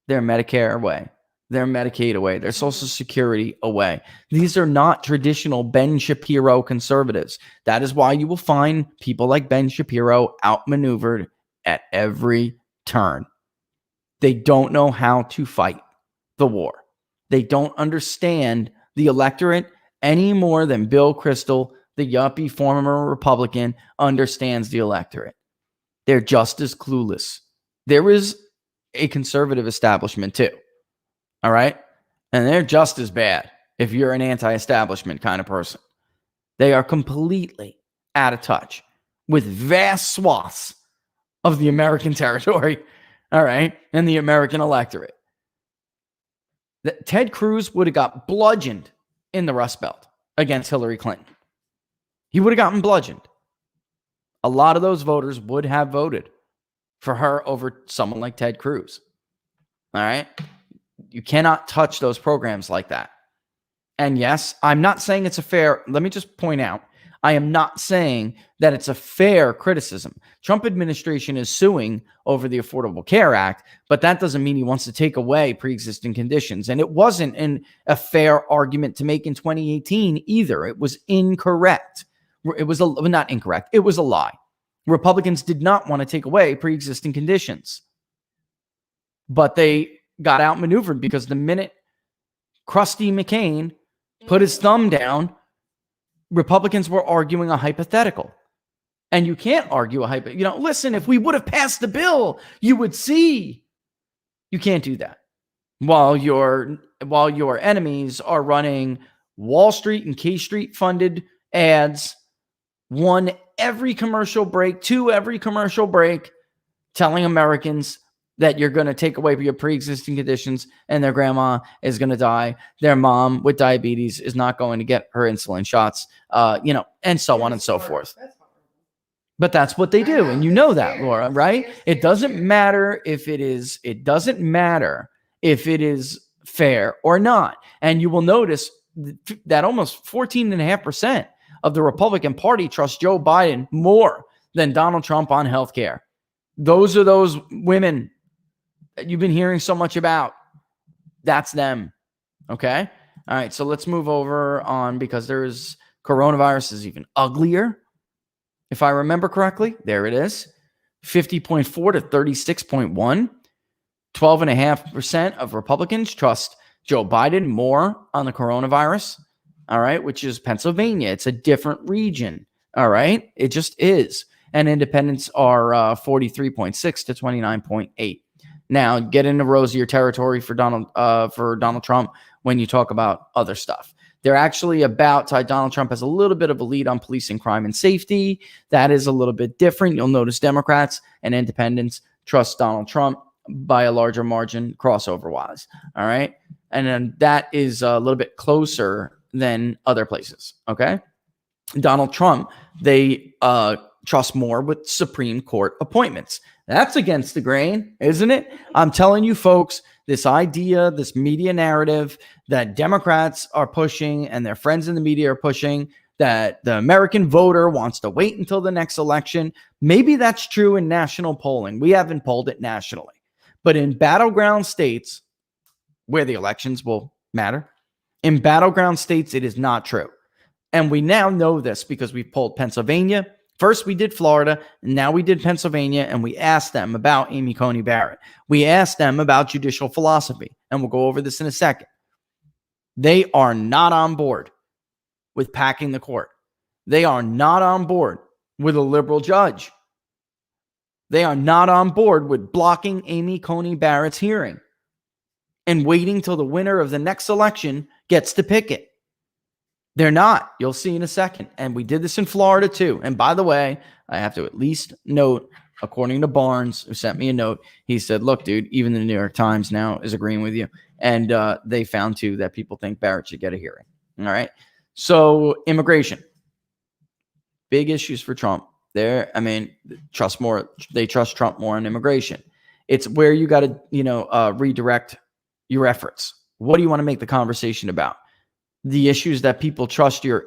their Medicare away, their Medicaid away, their Social Security away. These are not traditional Ben Shapiro conservatives. That is why you will find people like Ben Shapiro outmaneuvered at every turn. They don't know how to fight the war. They don't understand the electorate any more than Bill Kristol, the yuppie former Republican, understands the electorate. They're just as clueless. There is a conservative establishment too. All right? And they're just as bad if you're an anti-establishment kind of person. They are completely out of touch with vast swaths of the American territory, all right, and the American electorate. Ted Cruz would have got bludgeoned in the Rust Belt against Hillary Clinton. He would have gotten bludgeoned. A lot of those voters would have voted for her over someone like Ted Cruz. All right? You cannot touch those programs like that. And yes, I'm not saying it's a fair, let me just point out, I am not saying that it's a fair criticism. Trump administration is suing over the Affordable Care Act, but that doesn't mean he wants to take away pre-existing conditions. And it wasn't a fair argument to make in 2018 either. It was incorrect. It was not incorrect. It was a lie. Republicans did not want to take away pre-existing conditions, but they got outmaneuvered because the minute Krusty McCain put his thumb down, Republicans were arguing a hypothetical. And you can't argue a hypothetical. Listen, if we would have passed the bill, you would see. You can't do that. While your enemies are running Wall Street and K Street funded ads, one every commercial break, two every commercial break, telling Americans that you're going to take away your pre-existing conditions and their grandma is going to die. Their mom with diabetes is not going to get her insulin shots, and so on and so forth. But that's what they do. And you know that, Laura, right? It doesn't matter if it is fair or not. And you will notice that almost 14.5% of the Republican Party trusts Joe Biden more than Donald Trump on healthcare. Those are those women that you've been hearing so much about. That's them. Okay. All right. So let's move over on, because there's coronavirus is even uglier. If I remember correctly, there it is. 50.4 to 36.1. 12.5% of Republicans trust Joe Biden more on the coronavirus. All right. Which is Pennsylvania. It's a different region. All right. It just is. And independents are 43.6 to 29.8. Now, get into rosier territory for Donald Trump when you talk about other stuff. They're actually Donald Trump has a little bit of a lead on policing crime and safety. That is a little bit different. You'll notice Democrats and independents trust Donald Trump by a larger margin crossover-wise. All right. And then that is a little bit closer than other places. Okay. Donald Trump, they trust more with Supreme Court appointments. That's against the grain, isn't it? I'm telling you, folks, this idea, this media narrative that Democrats are pushing and their friends in the media are pushing, that the American voter wants to wait until the next election. Maybe that's true in national polling. We haven't polled it nationally. But in battleground states where the elections will matter, in battleground states, it is not true. And we now know this because we polled Pennsylvania. First, we did Florida, and now we did Pennsylvania, and we asked them about Amy Coney Barrett. We asked them about judicial philosophy, and we'll go over this in a second. They are not on board with packing the court. They are not on board with a liberal judge. They are not on board with blocking Amy Coney Barrett's hearing and waiting till the winner of the next election gets to pick it. They're not. You'll see in a second. And we did this in Florida too. And by the way, I have to at least note, according to Barnes, who sent me a note, he said, look, dude, even the New York Times now is agreeing with you. And they found too that people think Barrett should get a hearing. All right. So immigration, big issues for Trump. They trust Trump more on immigration. It's where you got to, redirect your efforts. What do you want to make the conversation about? The issues that people trust your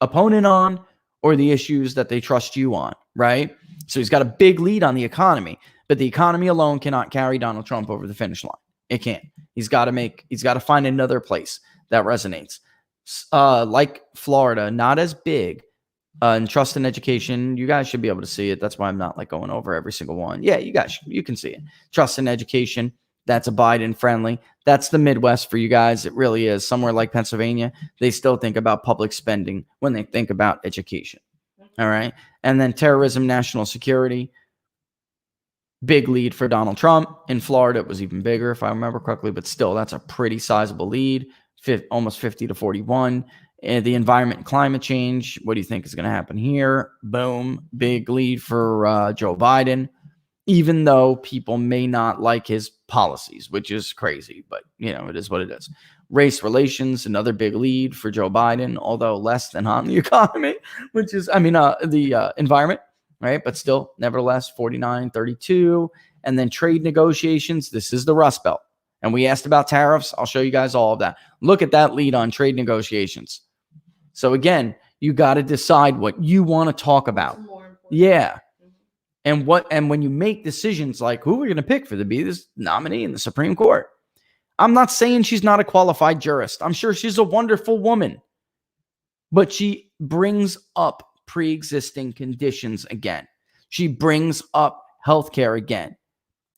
opponent on, or the issues that they trust you on, right? So he's got a big lead on the economy, but the economy alone cannot carry Donald Trump over the finish line. It can't. He's got to find another place that resonates. Like Florida, not as big. And trust in education, you guys should be able to see it. That's why I'm not going over every single one. Yeah, you can see it. Trust in education. That's a Biden friendly. That's the Midwest for you guys. It really is. Somewhere like Pennsylvania, they still think about public spending when they think about education. All right. And then terrorism, national security, big lead for Donald Trump. In Florida, it was even bigger, if I remember correctly, but still, that's a pretty sizable lead, almost 50 to 41. And the environment and climate change, what do you think is going to happen here? Boom, big lead for Joe Biden. Even though people may not like his policies, which is crazy, but it is what it is. Race relations, another big lead for Joe Biden, although less than on the economy, which is, the environment, right? But still, nevertheless, 49-32. And then trade negotiations. This is the Rust Belt. And we asked about tariffs. I'll show you guys all of that. Look at that lead on trade negotiations. So again, you got to decide what you want to talk about. Yeah. And when you make decisions like who we're going to pick to be this nominee in the Supreme Court, I'm not saying she's not a qualified jurist. I'm sure she's a wonderful woman, but she brings up pre-existing conditions again. She brings up healthcare again.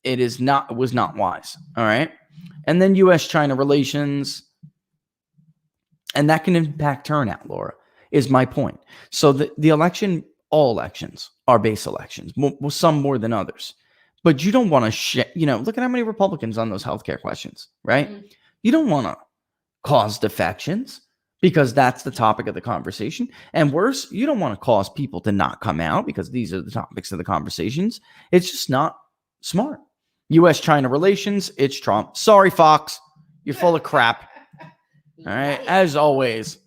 It was not wise. All right. And then U.S.-China relations, and that can impact turnout, Laura, is my point. So the election, all elections are base elections, some more than others. But you don't want to, look at how many Republicans on those healthcare questions, right? Mm-hmm. You don't want to cause defections because that's the topic of the conversation. And worse, you don't want to cause people to not come out because these are the topics of the conversations. It's just not smart. U.S.-China relations, it's Trump. Sorry, Fox, you're full of crap. All right, as always.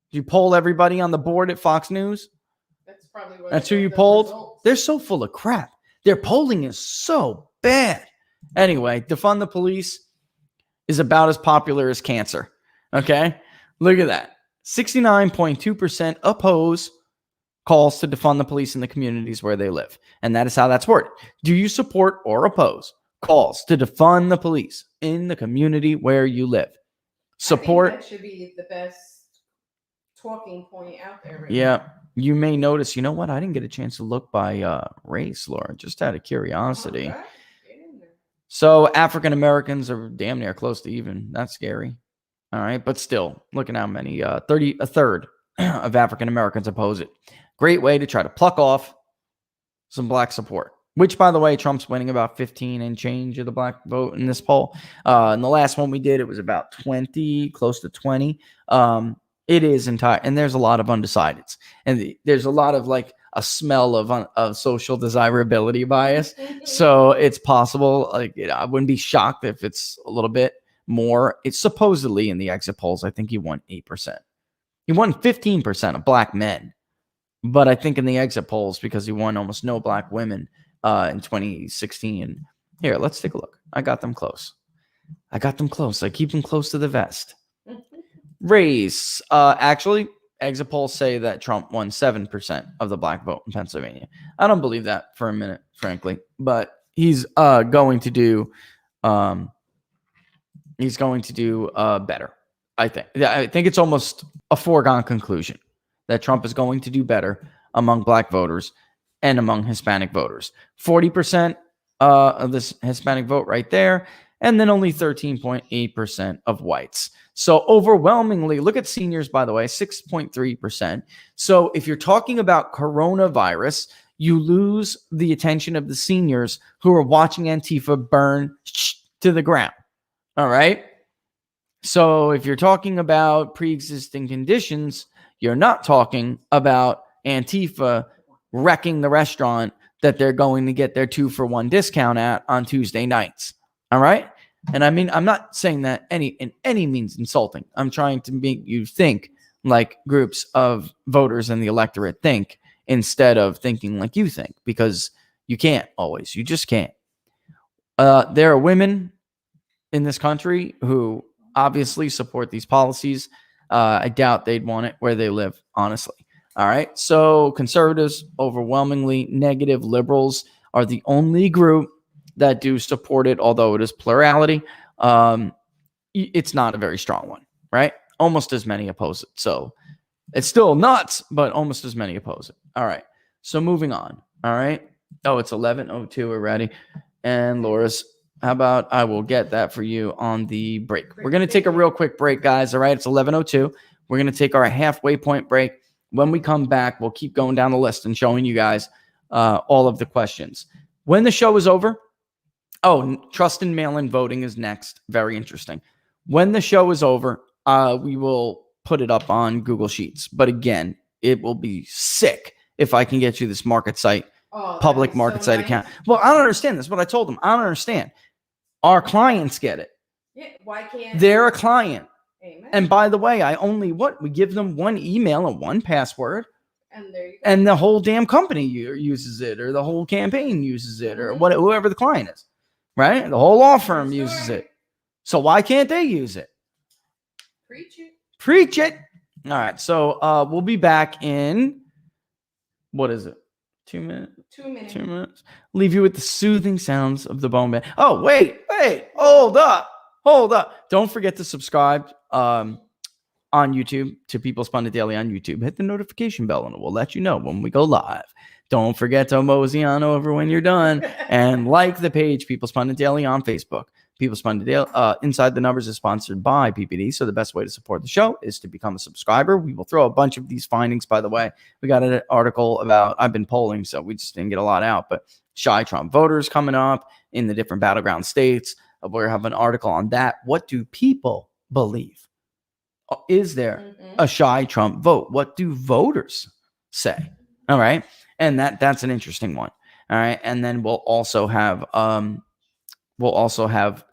You poll everybody on the board at Fox News? That's who you polled? Results. They're so full of crap. Their polling is so bad. Anyway, defund the police is about as popular as cancer. Okay? Look at that. 69.2% oppose calls to defund the police in the communities where they live. And that is how that's worded. Do you support or oppose calls to defund the police in the community where you live? Support. I think that should be the best talking point out there. Right Yeah. now. You may notice, you know what? I didn't get a chance to look by race, Laura, just out of curiosity. Right. So African Americans are damn near close to even. That's scary. All right. But still, look at how many, a third of African Americans oppose it. Great way to try to pluck off some black support, which, by the way, Trump's winning about 15 and change of the black vote in this poll. In the last one we did, it was about 20, close to 20. It is entire, and there's a lot of undecideds, and there's a lot of a smell of social desirability bias. So it's possible. I wouldn't be shocked if it's a little bit more. It's supposedly in the exit polls. I think he won 8%. He won 15% of black men. But I think in the exit polls, because he won almost no black women in 2016. Here, let's take a look. I got them close. I keep them close to the vest. Race. Actually, exit polls say that Trump won 7% of the black vote in Pennsylvania. I don't believe that for a minute, frankly. But he's going to do better. I think it's almost a foregone conclusion that Trump is going to do better among black voters and among Hispanic voters. 40% of this Hispanic vote right there, and then only 13.8% of whites. So overwhelmingly, look at seniors, by the way, 6.3%. So if you're talking about coronavirus, you lose the attention of the seniors who are watching Antifa burn to the ground. All right. So if you're talking about pre-existing conditions, you're not talking about Antifa wrecking the restaurant that they're going to get their 2-for-1 discount at on Tuesday nights. All right. And I mean, I'm not saying that in any means insulting. I'm trying to make you think like groups of voters in the electorate think instead of thinking like you think, because you can't always. You just can't. There are women in this country who obviously support these policies. I doubt they'd want it where they live, honestly. All right. So conservatives, overwhelmingly negative. Liberals are the only group that do support it, although it is plurality. It's not a very strong one, right? Almost as many oppose it. So it's still nuts, but almost as many oppose it. All right. So moving on. All right. Oh, it's 11:02 already. And Laura's, how about I will get that for you on the break. We're going to take a real quick break, guys. All right. It's 11:02. We're going to take our halfway point break. When we come back, we'll keep going down the list and showing you guys all of the questions. When the show is over, trust in mail-in voting is next. Very interesting. When the show is over, we will put it up on Google Sheets. But again, it will be sick if I can get you this market site, public market site account. Well, I don't understand this. What I told them, I don't understand. Our clients get it. Yeah, why can't they're a client? Amen. And by the way, we give them one email and one password. And there you go. And the whole damn company uses it, or the whole campaign uses it, or whoever the client is, right? The whole law firm uses it. So why can't they use it? Preach it. All right. So we'll be back in, what is it? 2 minutes? 2 minutes. 2 minutes. Leave you with the soothing sounds of the bone band. Oh, wait. Hold up. Don't forget to subscribe on YouTube to People's Pundit Daily on YouTube. Hit the notification bell and it will let you know when we go live. Don't forget to mosey on over when you're done and like the page People's Pundit Daily on Facebook. People's Pundit Daily Inside the Numbers is sponsored by PPD. So the best way to support the show is to become a subscriber. We will throw a bunch of these findings, by the way. We got an article about, I've been polling, so we just didn't get a lot out, but shy Trump voters coming up in the different battleground states. We have an article on that. What do people believe? Is there a shy Trump vote? What do voters say? All right. And that's an interesting one. All right. And then we'll also have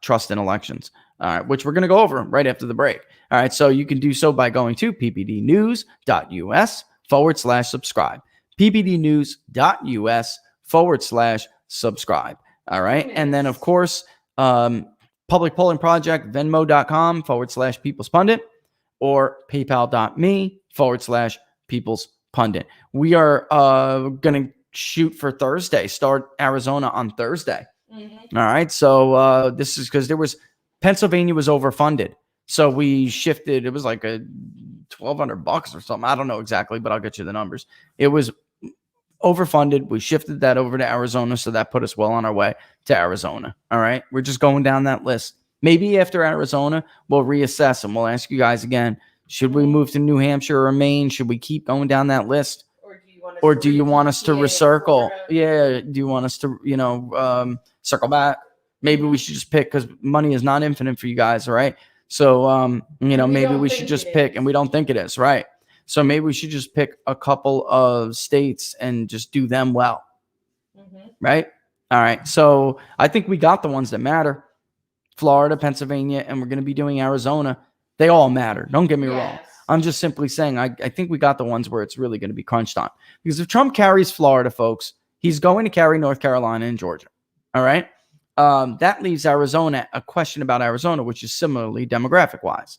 trust in elections. All right, which we're going to go over right after the break. All right. So you can do so by going to ppdnews.us/subscribe. ppdnews.us/subscribe. All right. And then, of course, Public Polling Project, venmo.com/People's Pundit, or paypal.me/People's Pundit. We are going to shoot for Thursday, start Arizona on Thursday. All right. So this is because Pennsylvania was overfunded. So we shifted. It was like a $1,200 or something. I don't know exactly, but I'll get you the numbers. It was overfunded. We shifted that over to Arizona. So that put us well on our way to Arizona. All right. We're just going down that list. Maybe after Arizona, we'll reassess and we'll ask you guys again, should we move to New Hampshire or Maine? Should we keep going down that list? Or do you want us to recircle? Yeah. Do you want us to, circle back? Maybe we should just pick, because money is not infinite for you guys. All right. So, maybe we should just pick, and we don't think it is. Right. So maybe we should just pick a couple of states and just do them well. Right. All right. So I think we got the ones that matter. Florida, Pennsylvania, and we're going to be doing Arizona. They all matter. Don't get me wrong. I'm just simply saying I think we got the ones where it's really going to be crunched on. Because if Trump carries Florida, folks, he's going to carry North Carolina and Georgia. All right? That leaves Arizona, a question about Arizona, which is similarly demographic-wise.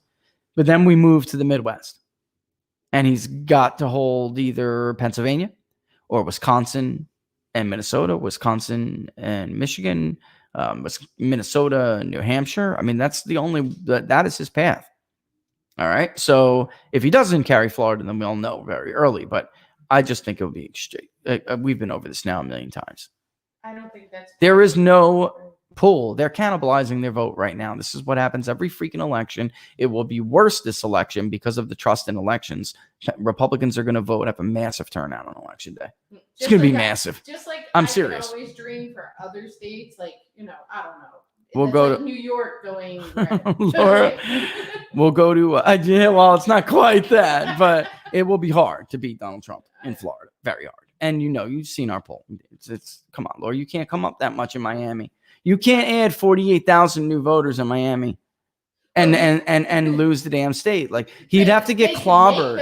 But then we move to the Midwest. And he's got to hold either Pennsylvania or Wisconsin and Minnesota, Wisconsin and Michigan, Minnesota and New Hampshire. I mean, that's the only, that is his path. All right. So if he doesn't carry Florida, then we'll know very early. But I just think it'll be straight. We've been over this now a million times. I don't think that's. There is no pull. They're cannibalizing their vote right now. This is what happens every freaking election. It will be worse this election because of the trust in elections. Republicans are going to vote, have a massive turnout on election day. It's going to be massive. Just like I'm I serious. always dream for other states, like, I don't know. We'll That's go like to New York going. Laura, we'll go to well, it's not quite that, but it will be hard to beat Donald Trump in Florida. Very hard. And you've seen our poll. It's come on, Laura. You can't come up that much in Miami. You can't add 48,000 new voters in Miami and lose the damn state. Like he'd have to get clobbered.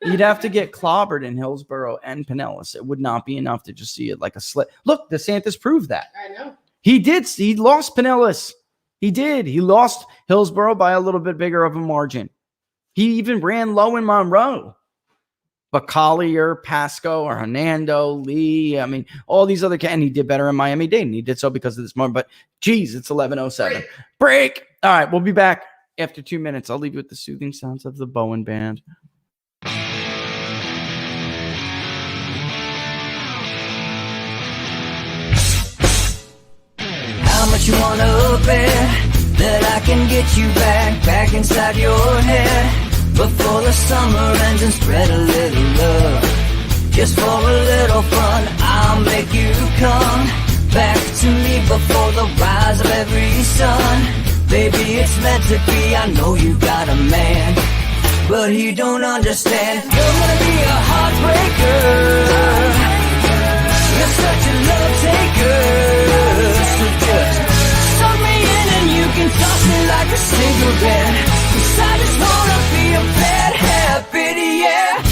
He'd have to get clobbered in Hillsborough and Pinellas. It would not be enough to just see it like a slit. Look, DeSantis proved that. I know. He did. He lost Pinellas. He did. He lost Hillsborough by a little bit bigger of a margin. He even ran low in Monroe. But Collier, Pasco, or Hernando, Lee, I mean, all these other and he did better in Miami-Dade, and he did so because of this moment. But geez, it's 11:07. Break. All right, we'll be back after 2 minutes. I'll leave you with the soothing sounds of the Bowen Band. How much you wanna bet that I can get you back inside your head before the summer ends and spread a little love. Just for a little fun, I'll make you come back to me before the rise of every sun. Baby, it's meant to be. I know you got a man, but he don't understand. You're gonna be a heartbreaker. You're such a love taker. So just suck me in and you can toss me like a cigarette. 'Cause I just wanna be a bad habit, yeah.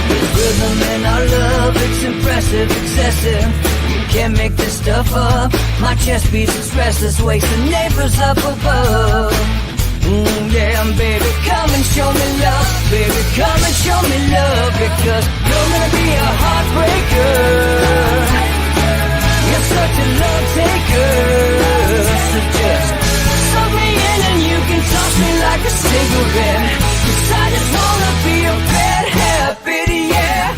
There's rhythm in our love, it's impressive, excessive. You can't make this stuff up. My chest beats, it's restless, wakes the neighbors up above. Yeah, baby, come and show me love. Baby, come and show me love. Because you're gonna be a heartbreaker. You're such a love taker. So just suck me in and you can toss me like a cigarette. 'Cause I just wanna be a bad habit, yeah.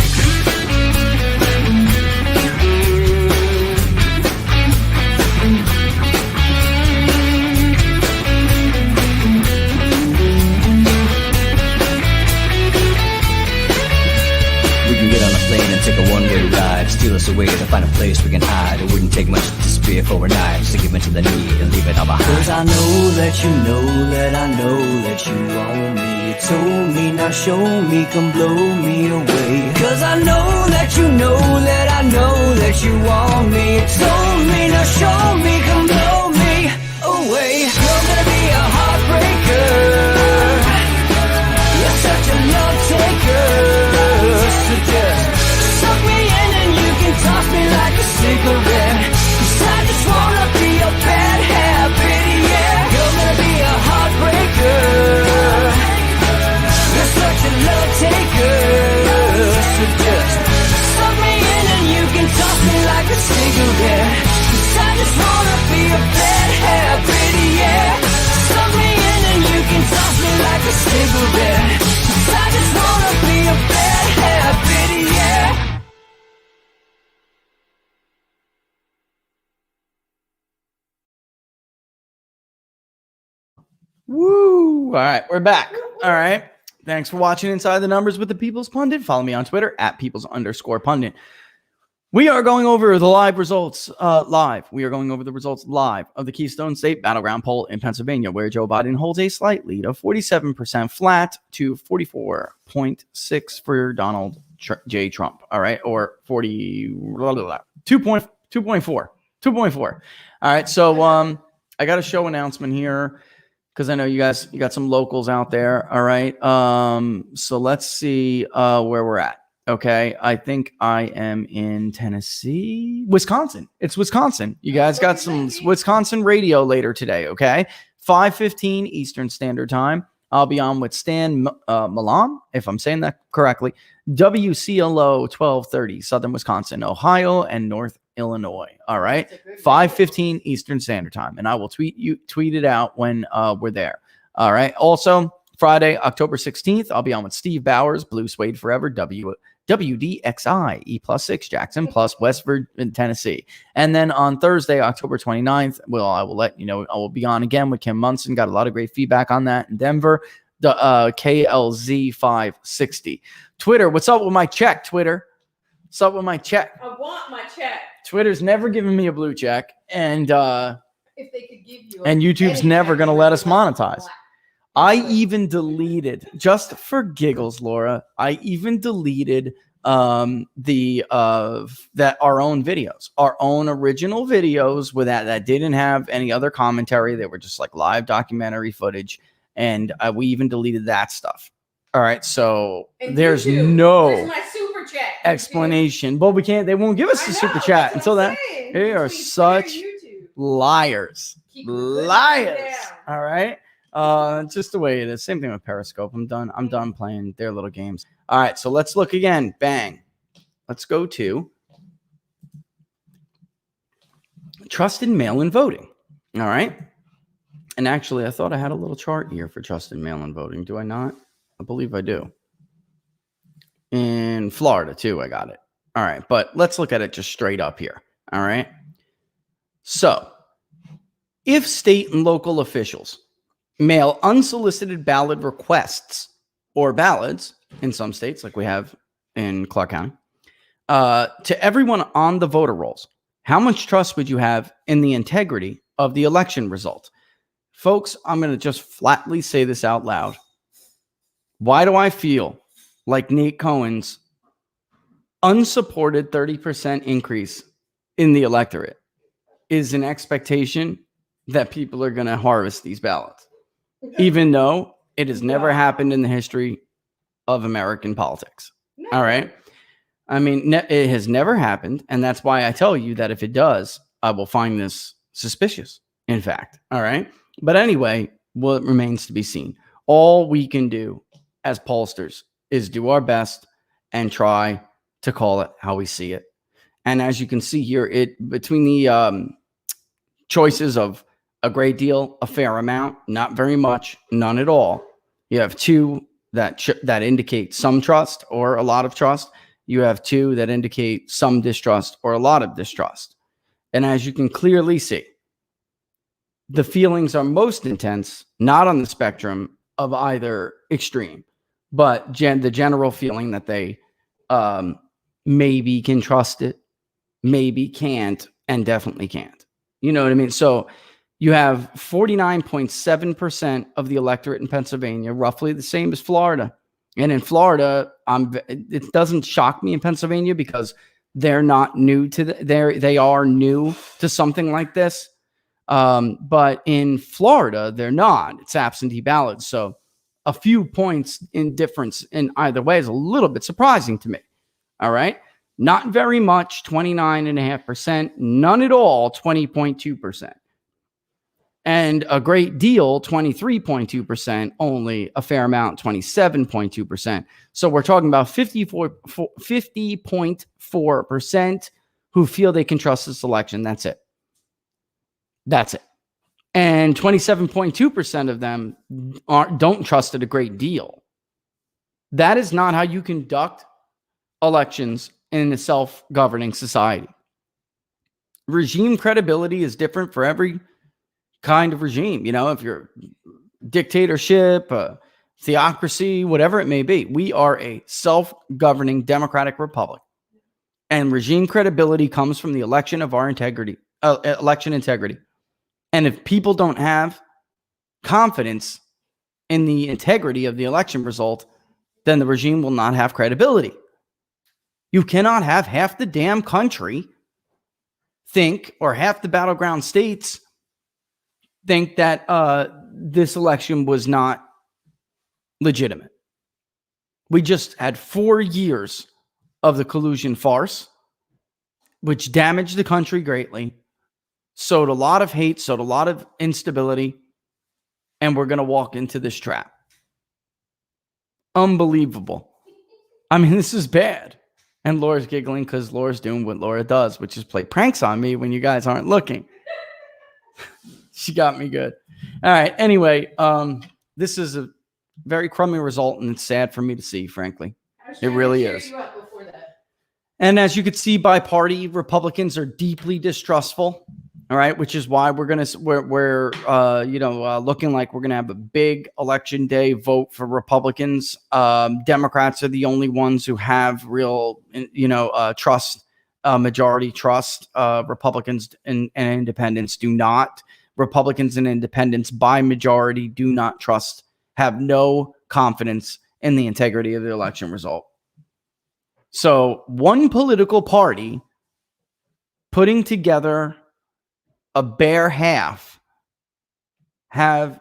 Take a one-way ride, steal us away to find a place we can hide. It wouldn't take much to spear for a knife, just to give into the need and leave it all behind. 'Cause I know that you know that I know that you own me. You told me, now show me, come blow me away. 'Cause I know that you know that I know that you want me. You told me, now show me, come blow me away. You're gonna be a heartbreaker. You're such a love taker. So just suck me in and you can toss me like a cigarette. 'Cause I just wanna be a bad habit, yeah. You're gonna be a heartbreaker. You're such a love taker. So just suck me in and you can toss me like a cigarette. 'Cause I just wanna be a bad habit, yeah. Suck me in and you can toss me like a cigarette. 'Cause I just wanna be a bad habit, yeah. Woo! All right, we're back. All right. Thanks for watching Inside the Numbers with the People's Pundit. Follow me on Twitter at People's_Pundit. We are going over the live results live. We are going over the results live of the Keystone State Battleground poll in Pennsylvania, where Joe Biden holds a slight lead of 47% flat to 44.6 for Donald J Trump. All right. Or 2.4. All right. So I got a show announcement here because I know you got some locals out there. All right. So let's see where we're at. Okay. I think I am in Wisconsin. It's Wisconsin. You guys got some Wisconsin radio later today. Okay. 5:15 Eastern Standard Time. I'll be on with Stan Milan, if I'm saying that correctly. WCLO 1230, Southern Wisconsin, Ohio, and North Illinois. All right. 5:15 Eastern Standard Time. And I will tweet it out when we're there. All right. Also, Friday, October 16th, I'll be on with Steve Bowers, Blue Suede Forever, WDXI, E+6, Jackson, plus Westford in Tennessee. And then on Thursday, October 29th, I will let you know, I will be on again with Kim Munson. Got a lot of great feedback on that in Denver. The KLZ 560. Twitter, what's up with my check, Twitter? What's up with my check? I want my check. Twitter's never given me a blue check. And if they could give you and YouTube's never going to let us monetize. I even deleted, just for giggles, Laura, I even deleted that our own videos, our own original videos with that didn't have any other commentary. They were just like live documentary footage. And we even deleted that stuff. All right. So there's no my super chat explanation. But they won't give us the super chat until that. They are such liars. Liars. All right. Just the way it is. Same thing with Periscope. I'm done playing their little games. All right, so let's look again. Bang. Let's go to trusted mail-in voting. All right. And actually, I thought I had a little chart here for trusted mail-in voting. Do I not? I believe I do. In Florida, too, I got it. All right, but let's look at it just straight up here. All right. So, if state and local officials mail unsolicited ballot requests or ballots in some states, like we have in Clark County, to everyone on the voter rolls, how much trust would you have in the integrity of the election result? Folks, I'm going to just flatly say this out loud. Why do I feel like Nate Cohen's unsupported 30% increase in the electorate is an expectation that people are going to harvest these ballots? Even though it has never happened in the history of American politics. All right. I mean, it has never happened. And that's why I tell you that if it does, I will find this suspicious, in fact. All right. But anyway, what remains to be seen. All we can do as pollsters is do our best and try to call it how we see it. And as you can see here, between the choices of a great deal, a fair amount, not very much, none at all. You have two that indicate some trust or a lot of trust. You have two that indicate some distrust or a lot of distrust. And as you can clearly see, the feelings are most intense, not on the spectrum of either extreme, but the general feeling that they maybe can trust it, maybe can't, and definitely can't. You know what I mean? So you have 49.7% of the electorate in Pennsylvania, roughly the same as Florida. And in Florida, it doesn't shock me in Pennsylvania because they're not new to they are new to something like this. But in Florida, they're not. It's absentee ballots. So a few points in difference in either way is a little bit surprising to me. All right. Not very much, 29.5%. None at all, 20.2%. And a great deal, 23.2%, only a fair amount, 27.2%. So we're talking about 50.4% who feel they can trust this election. That's it. That's it. And 27.2% of them don't trust it a great deal. That is not how you conduct elections in a self-governing society. Regime credibility is different for every kind of regime. You know, if you're dictatorship, theocracy, whatever it may be, we are a self-governing democratic republic, and regime credibility comes from the election of our integrity, election integrity. And if people don't have confidence in the integrity of the election result, then the regime will not have credibility. You cannot have half the damn country think, or half the battleground states think that this election was not legitimate. We just had 4 years of the collusion farce, which damaged the country greatly, sowed a lot of hate, sowed a lot of instability, and we're going to walk into this trap. Unbelievable. I mean, this is bad. And Laura's giggling because Laura's doing what Laura does, which is play pranks on me when you guys aren't looking. She got me good. All right. Anyway, this is a very crummy result, and it's sad for me to see, frankly. It really is. And as you could see by party, Republicans are deeply distrustful. All right, which is why we're looking like we're gonna have a big election day vote for Republicans. Democrats are the only ones who have real, trust, majority trust. Republicans and independents do not. Republicans and independents by majority do not trust, have no confidence in the integrity of the election result. So one political party putting together a bare half has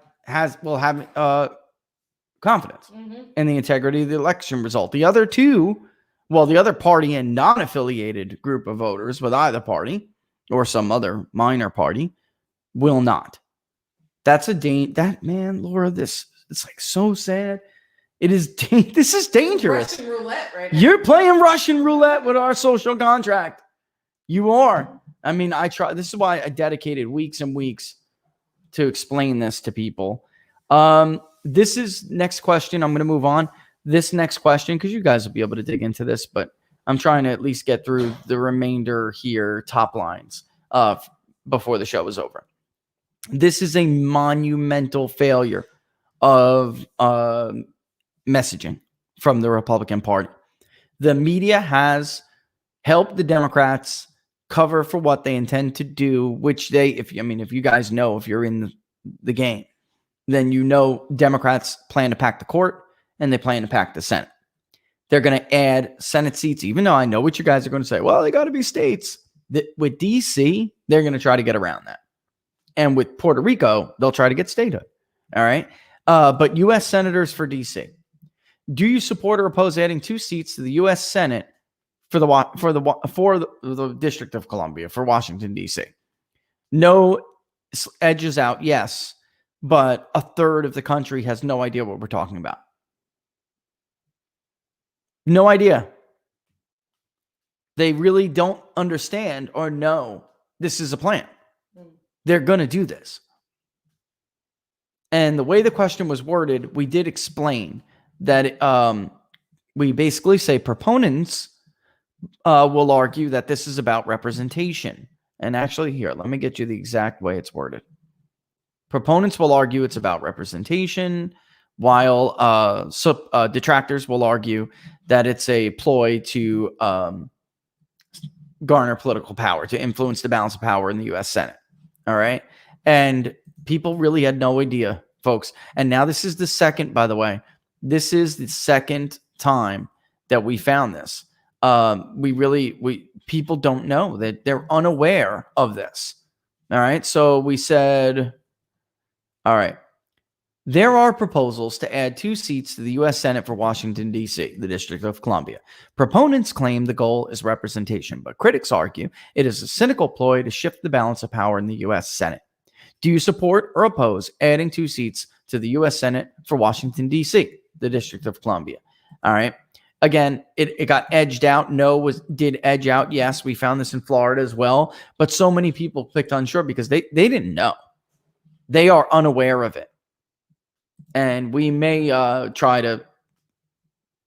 confidence in the integrity of the election result. The other two, the other party and non-affiliated group of voters with either party or some other minor party will not. That's man, Laura, it's like so sad. It is. This is dangerous. Russian roulette right now. You're playing Russian roulette with our social contract. You are. I mean, this is why I dedicated weeks and weeks to explain this to people. This is next question. I'm going to move on. This next question, because you guys will be able to dig into this, but I'm trying to at least get through the remainder here, top lines, before the show is over. This is a monumental failure of messaging from the Republican Party. The media has helped the Democrats cover for what they intend to do, which if you guys know, if you're in the game, then you know Democrats plan to pack the court and they plan to pack the Senate. They're going to add Senate seats, even though I know what you guys are going to say. Well, they got to be states. With DC, they're going to try to get around that. And with Puerto Rico, they'll try to get statehood. All right. But U.S. senators for DC. Do you support or oppose adding 2 seats to the U.S. Senate for the District of Columbia, for Washington, D.C.? No, edges out, yes, but a third of the country has no idea what we're talking about. No idea. They really don't understand or know this is a plan. They're going to do this. And the way the question was worded, we did explain that we basically say proponents will argue that this is about representation. And actually, here, let me get you the exact way it's worded. Proponents will argue it's about representation, while detractors will argue that it's a ploy to garner political power, to influence the balance of power in the U.S. Senate. All right. And people really had no idea, folks. And now this is the second, by the way, this is the second time that we found this. People don't know, that they're unaware of this. All right. So we said, all right, there are proposals to add 2 seats to the U.S. Senate for Washington, D.C., the District of Columbia. Proponents claim the goal is representation, but critics argue it is a cynical ploy to shift the balance of power in the U.S. Senate. Do you support or oppose adding 2 seats to the U.S. Senate for Washington, D.C., the District of Columbia? All right. Again, it got edged out. No did edge out. Yes, we found this in Florida as well. But so many people clicked unsure because they didn't know. They are unaware of it. And we may try to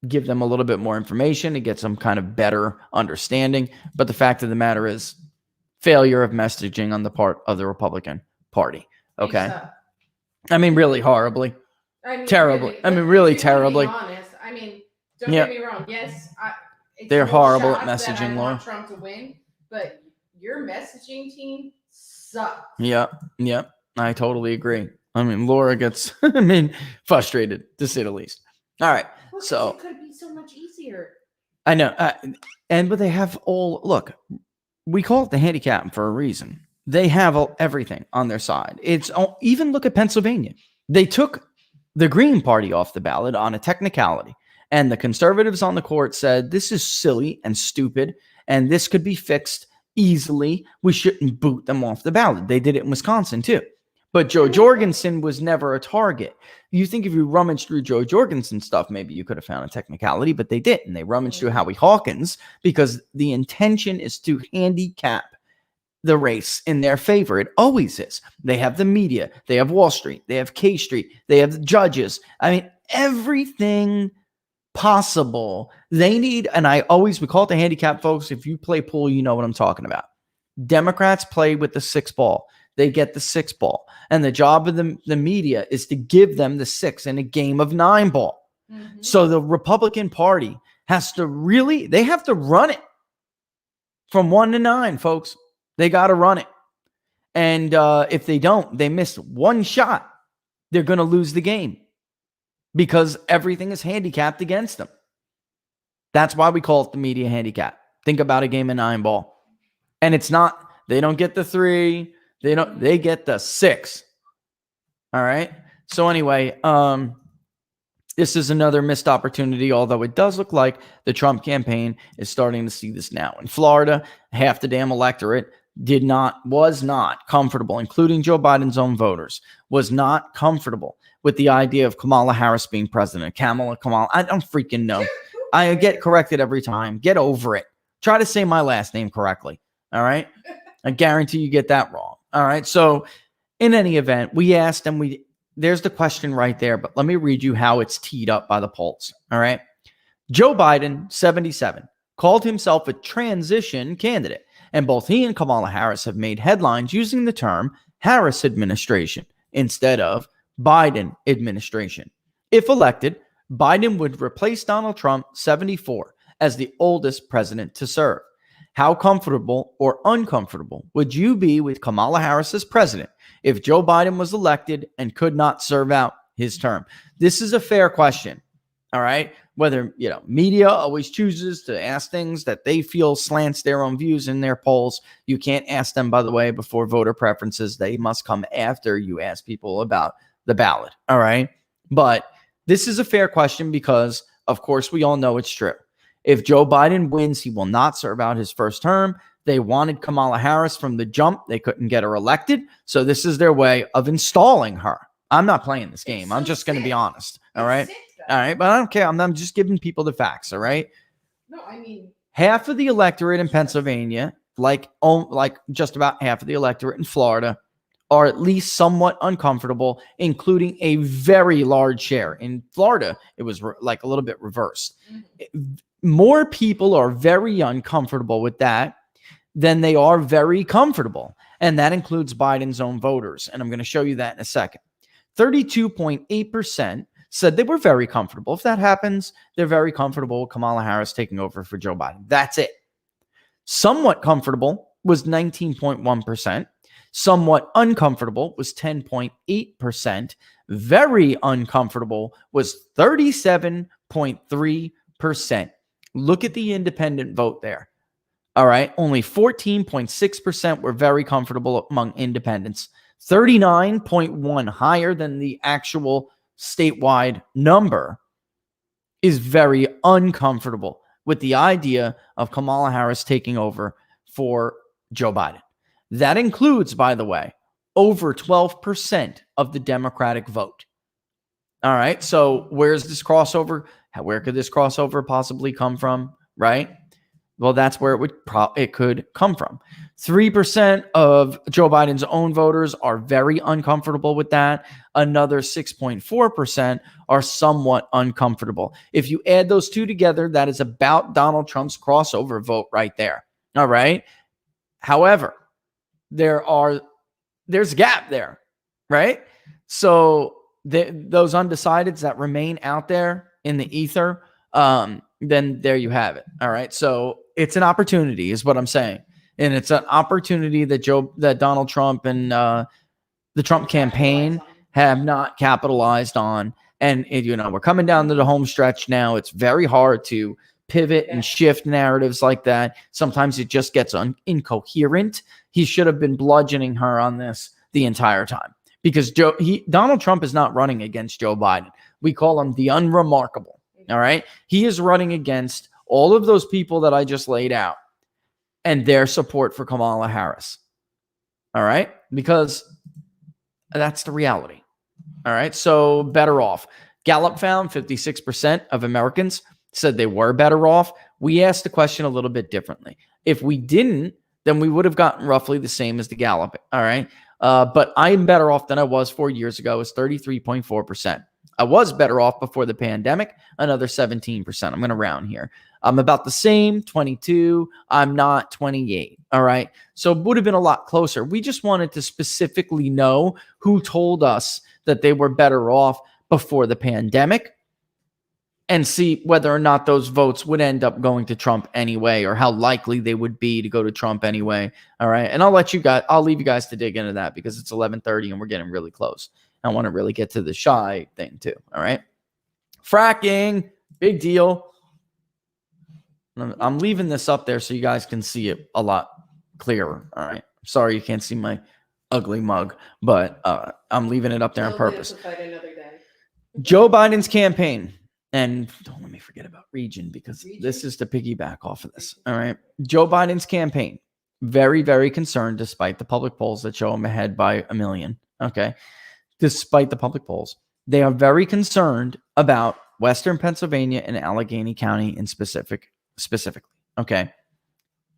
give them a little bit more information to get some kind of better understanding. But the fact of the matter is failure of messaging on the part of the Republican Party. Okay. I mean, really horribly. Terribly. Really terribly. Honest. I mean, don't get me wrong. Yes, they're horrible at messaging, Laura. I want Trump to win, but your messaging team sucks. Yep. I totally agree. I mean, Laura gets, frustrated, to say the least. All right. Well, so it could be so much easier. I know. But they have all, look, we call it the handicap for a reason. They have everything on their side. Even look at Pennsylvania. They took the Green Party off the ballot on a technicality. And the conservatives on the court said, this is silly and stupid, and this could be fixed easily. We shouldn't boot them off the ballot. They did it in Wisconsin too. But Joe Jorgensen was never a target. You think if you rummaged through Joe Jorgensen stuff, maybe you could have found a technicality, but they didn't. They rummaged through Howie Hawkins because the intention is to handicap the race in their favor. It always is. They have the media. They have Wall Street. They have K Street. They have the judges. I mean, everything possible they need. And we call it the handicap, folks. If you play pool, you know what I'm talking about. Democrats play with the 6 ball. They get the 6 ball. And the job of the media is to give them the 6 in a game of 9 ball. Mm-hmm. So the Republican Party has to they have to run it from 1 to 9, folks. They got to run it. And if they don't, they miss one shot, they're going to lose the game because everything is handicapped against them. That's why we call it the media handicap. Think about a game of 9 ball. And it's not, they don't get the 3. They get the 6. All right. So anyway, this is another missed opportunity, although it does look like the Trump campaign is starting to see this now. In Florida, half the damn electorate was not comfortable, including Joe Biden's own voters, was not comfortable with the idea of Kamala Harris being president. Kamala, I don't freaking know. I get corrected every time. Get over it. Try to say my last name correctly. All right. I guarantee you get that wrong. All right. So in any event, we asked and there's the question right there, but let me read you how it's teed up by the polls. All right. Joe Biden, 77, called himself a transition candidate, and both he and Kamala Harris have made headlines using the term Harris administration instead of Biden administration. If elected, Biden would replace Donald Trump, 74, as the oldest president to serve. How comfortable or uncomfortable would you be with Kamala Harris as president if Joe Biden was elected and could not serve out his term? This is a fair question. All right. Whether, media always chooses to ask things that they feel slants their own views in their polls. You can't ask them, by the way, before voter preferences. They must come after you ask people about the ballot. All right. But this is a fair question because, of course, we all know it's true. If Joe Biden wins, he will not serve out his first term. They wanted Kamala Harris from the jump. They couldn't get her elected. So this is their way of installing her. I'm not playing this game. I'm just going to be honest. All right. All right. But I don't care. I'm just giving people the facts. All right. No, I mean, half of the electorate in Pennsylvania, like just about half of the electorate in Florida, are at least somewhat uncomfortable, including a very large share. In Florida, it was like a little bit reversed. More people are very uncomfortable with that than they are very comfortable. And that includes Biden's own voters. And I'm going to show you that in a second. 32.8% said they were very comfortable. If that happens, they're very comfortable with Kamala Harris taking over for Joe Biden. That's it. Somewhat comfortable was 19.1%. Somewhat uncomfortable was 10.8%. Very uncomfortable was 37.3%. Look at the independent vote there. All right. Only 14.6% were very comfortable among independents. 39.1 higher than the actual statewide number is very uncomfortable with the idea of Kamala Harris taking over for Joe Biden. That includes, by the way, over 12% of the Democratic vote. All right. So where's this crossover? Where could this crossover possibly come from? Right. Well, that's where it could come from. 3% of Joe Biden's own voters are very uncomfortable with that. Another 6.4% are somewhat uncomfortable. If you add those two together, that is about Donald Trump's crossover vote right there. All right. However, there's a gap there, right? So those undecideds that remain out there in the ether, then there you have it. All right. So it's an opportunity is what I'm saying. And it's an opportunity that Donald Trump and the Trump campaign have not capitalized on. And we're coming down to the home stretch now. It's very hard to pivot and shift narratives like that. Sometimes it just gets incoherent. He should have been bludgeoning her on this the entire time, because Donald Trump is not running against Joe Biden. We call him the unremarkable. All right. He is running against all of those people that I just laid out and their support for Kamala Harris. All right. Because that's the reality. All right. So better off. Gallup found 56% of Americans said they were better off. We asked the question a little bit differently. If we didn't, then we would have gotten roughly the same as the Gallup. All right. But I'm better off than I was 4 years ago. It's 33.4%. I was better off before the pandemic, another 17%. I'm going to round here. I'm about the same, 22. I'm not 28. All right. So it would have been a lot closer. We just wanted to specifically know who told us that they were better off before the pandemic and see whether or not those votes would end up going to Trump anyway, or how likely they would be to go to Trump anyway. All right. And I'll leave you guys to dig into that because it's 11:30 and we're getting really close. I want to really get to the shy thing too. All right. Fracking, big deal. I'm leaving this up there so you guys can see it a lot clearer. All right. Sorry you can't see my ugly mug, but I'm leaving it up there on purpose. Joe Biden's campaign. And don't let me forget about region, because this is to piggyback off of this. All right. Joe Biden's campaign, very, very concerned, despite the public polls that show him ahead by 1 million. Okay. Despite the public polls, they are very concerned about Western Pennsylvania and Allegheny County in specifically. Okay.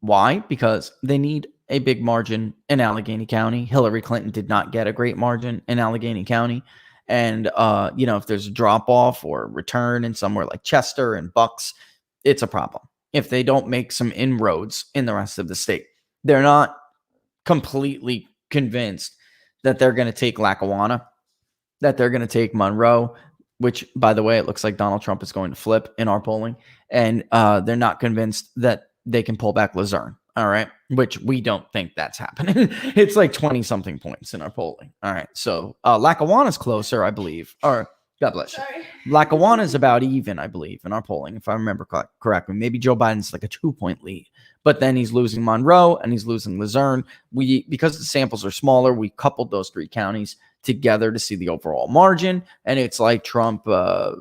Why? Because they need a big margin in Allegheny County. Hillary Clinton did not get a great margin in Allegheny County. And, if there's a drop off or return in somewhere like Chester and Bucks, it's a problem. If they don't make some inroads in the rest of the state, they're not completely convinced that they're going to take Lackawanna, that they're going to take Monroe, which, by the way, it looks like Donald Trump is going to flip in our polling. And they're not convinced that they can pull back Luzerne. All right. Which we don't think that's happening. It's like 20 something points in our polling. All right. So Lackawanna's closer, I believe. Or God bless you. Lackawanna's about even, I believe, in our polling, if I remember correctly. Maybe Joe Biden's like a 2-point lead. But then he's losing Monroe and he's losing Luzerne. Because the samples are smaller, we coupled those 3 counties together to see the overall margin. And it's like Trump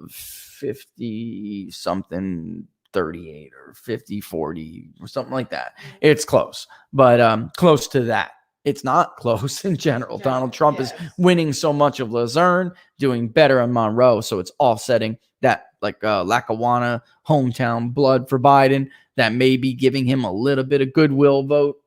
50 something 38 or 50-40 or something like that. It's close, but close to that. It's not close in general. Donald Trump is winning so much of Luzerne, doing better in Monroe, so it's offsetting that Lackawanna hometown blood for Biden that may be giving him a little bit of goodwill vote,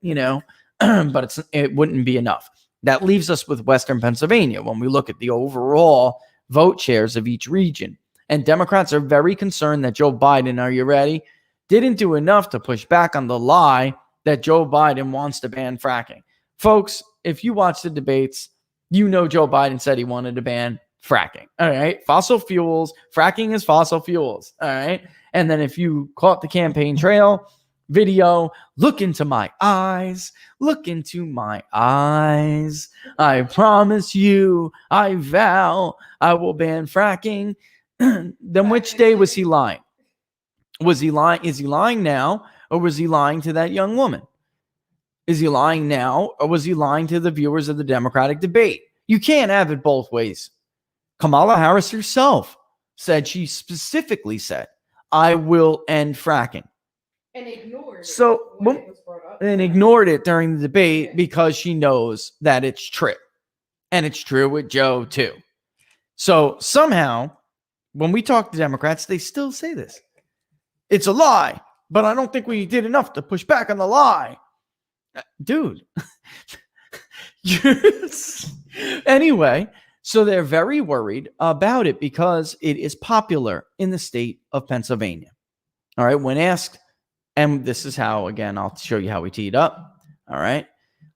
but it wouldn't be enough. That leaves us with Western Pennsylvania when we look at the overall vote shares of each region. And Democrats are very concerned that Joe Biden, are you ready, didn't do enough to push back on the lie that Joe Biden wants to ban fracking. Folks, if you watch the debates, Joe Biden said he wanted to ban fracking. All right. Fossil fuels. Fracking is fossil fuels. All right. And then if you caught the campaign trail video, look into my eyes. Look into my eyes. I promise you, I vow, I will ban fracking. Then which day was he lying? Was he lying? Is he lying now, or was he lying to that young woman? Is he lying now, or was he lying to the viewers of the Democratic debate? You can't have it both ways. Kamala Harris herself said, she specifically said, I will end fracking. And ignored it so when it was brought up. And ignored it during the debate because she knows that it's true. And it's true with Joe too. So somehow, when we talk to Democrats, they still say this. It's a lie, but I don't think we did enough to push back on the lie. Dude. Yes. Anyway, so they're very worried about it because it is popular in the state of Pennsylvania. All right. When asked, and this is how, again, I'll show you how we teed up. All right.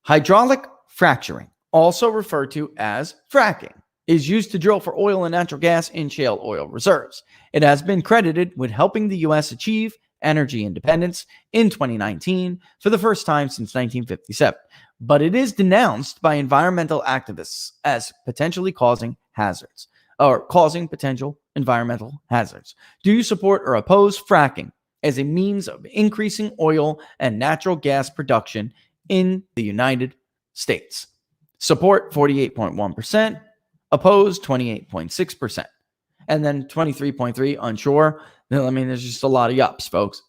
Hydraulic fracturing, also referred to as fracking, is used to drill for oil and natural gas in shale oil reserves. It has been credited with helping the U.S. achieve energy independence in 2019 for the first time since 1957. But it is denounced by environmental activists as potentially causing potential environmental hazards. Do you support or oppose fracking? as a means of increasing oil and natural gas production in the United States. Support 48.1%, opposed 28.6%. And then 23.3 unsure. I mean, there's just a lot of yups, folks.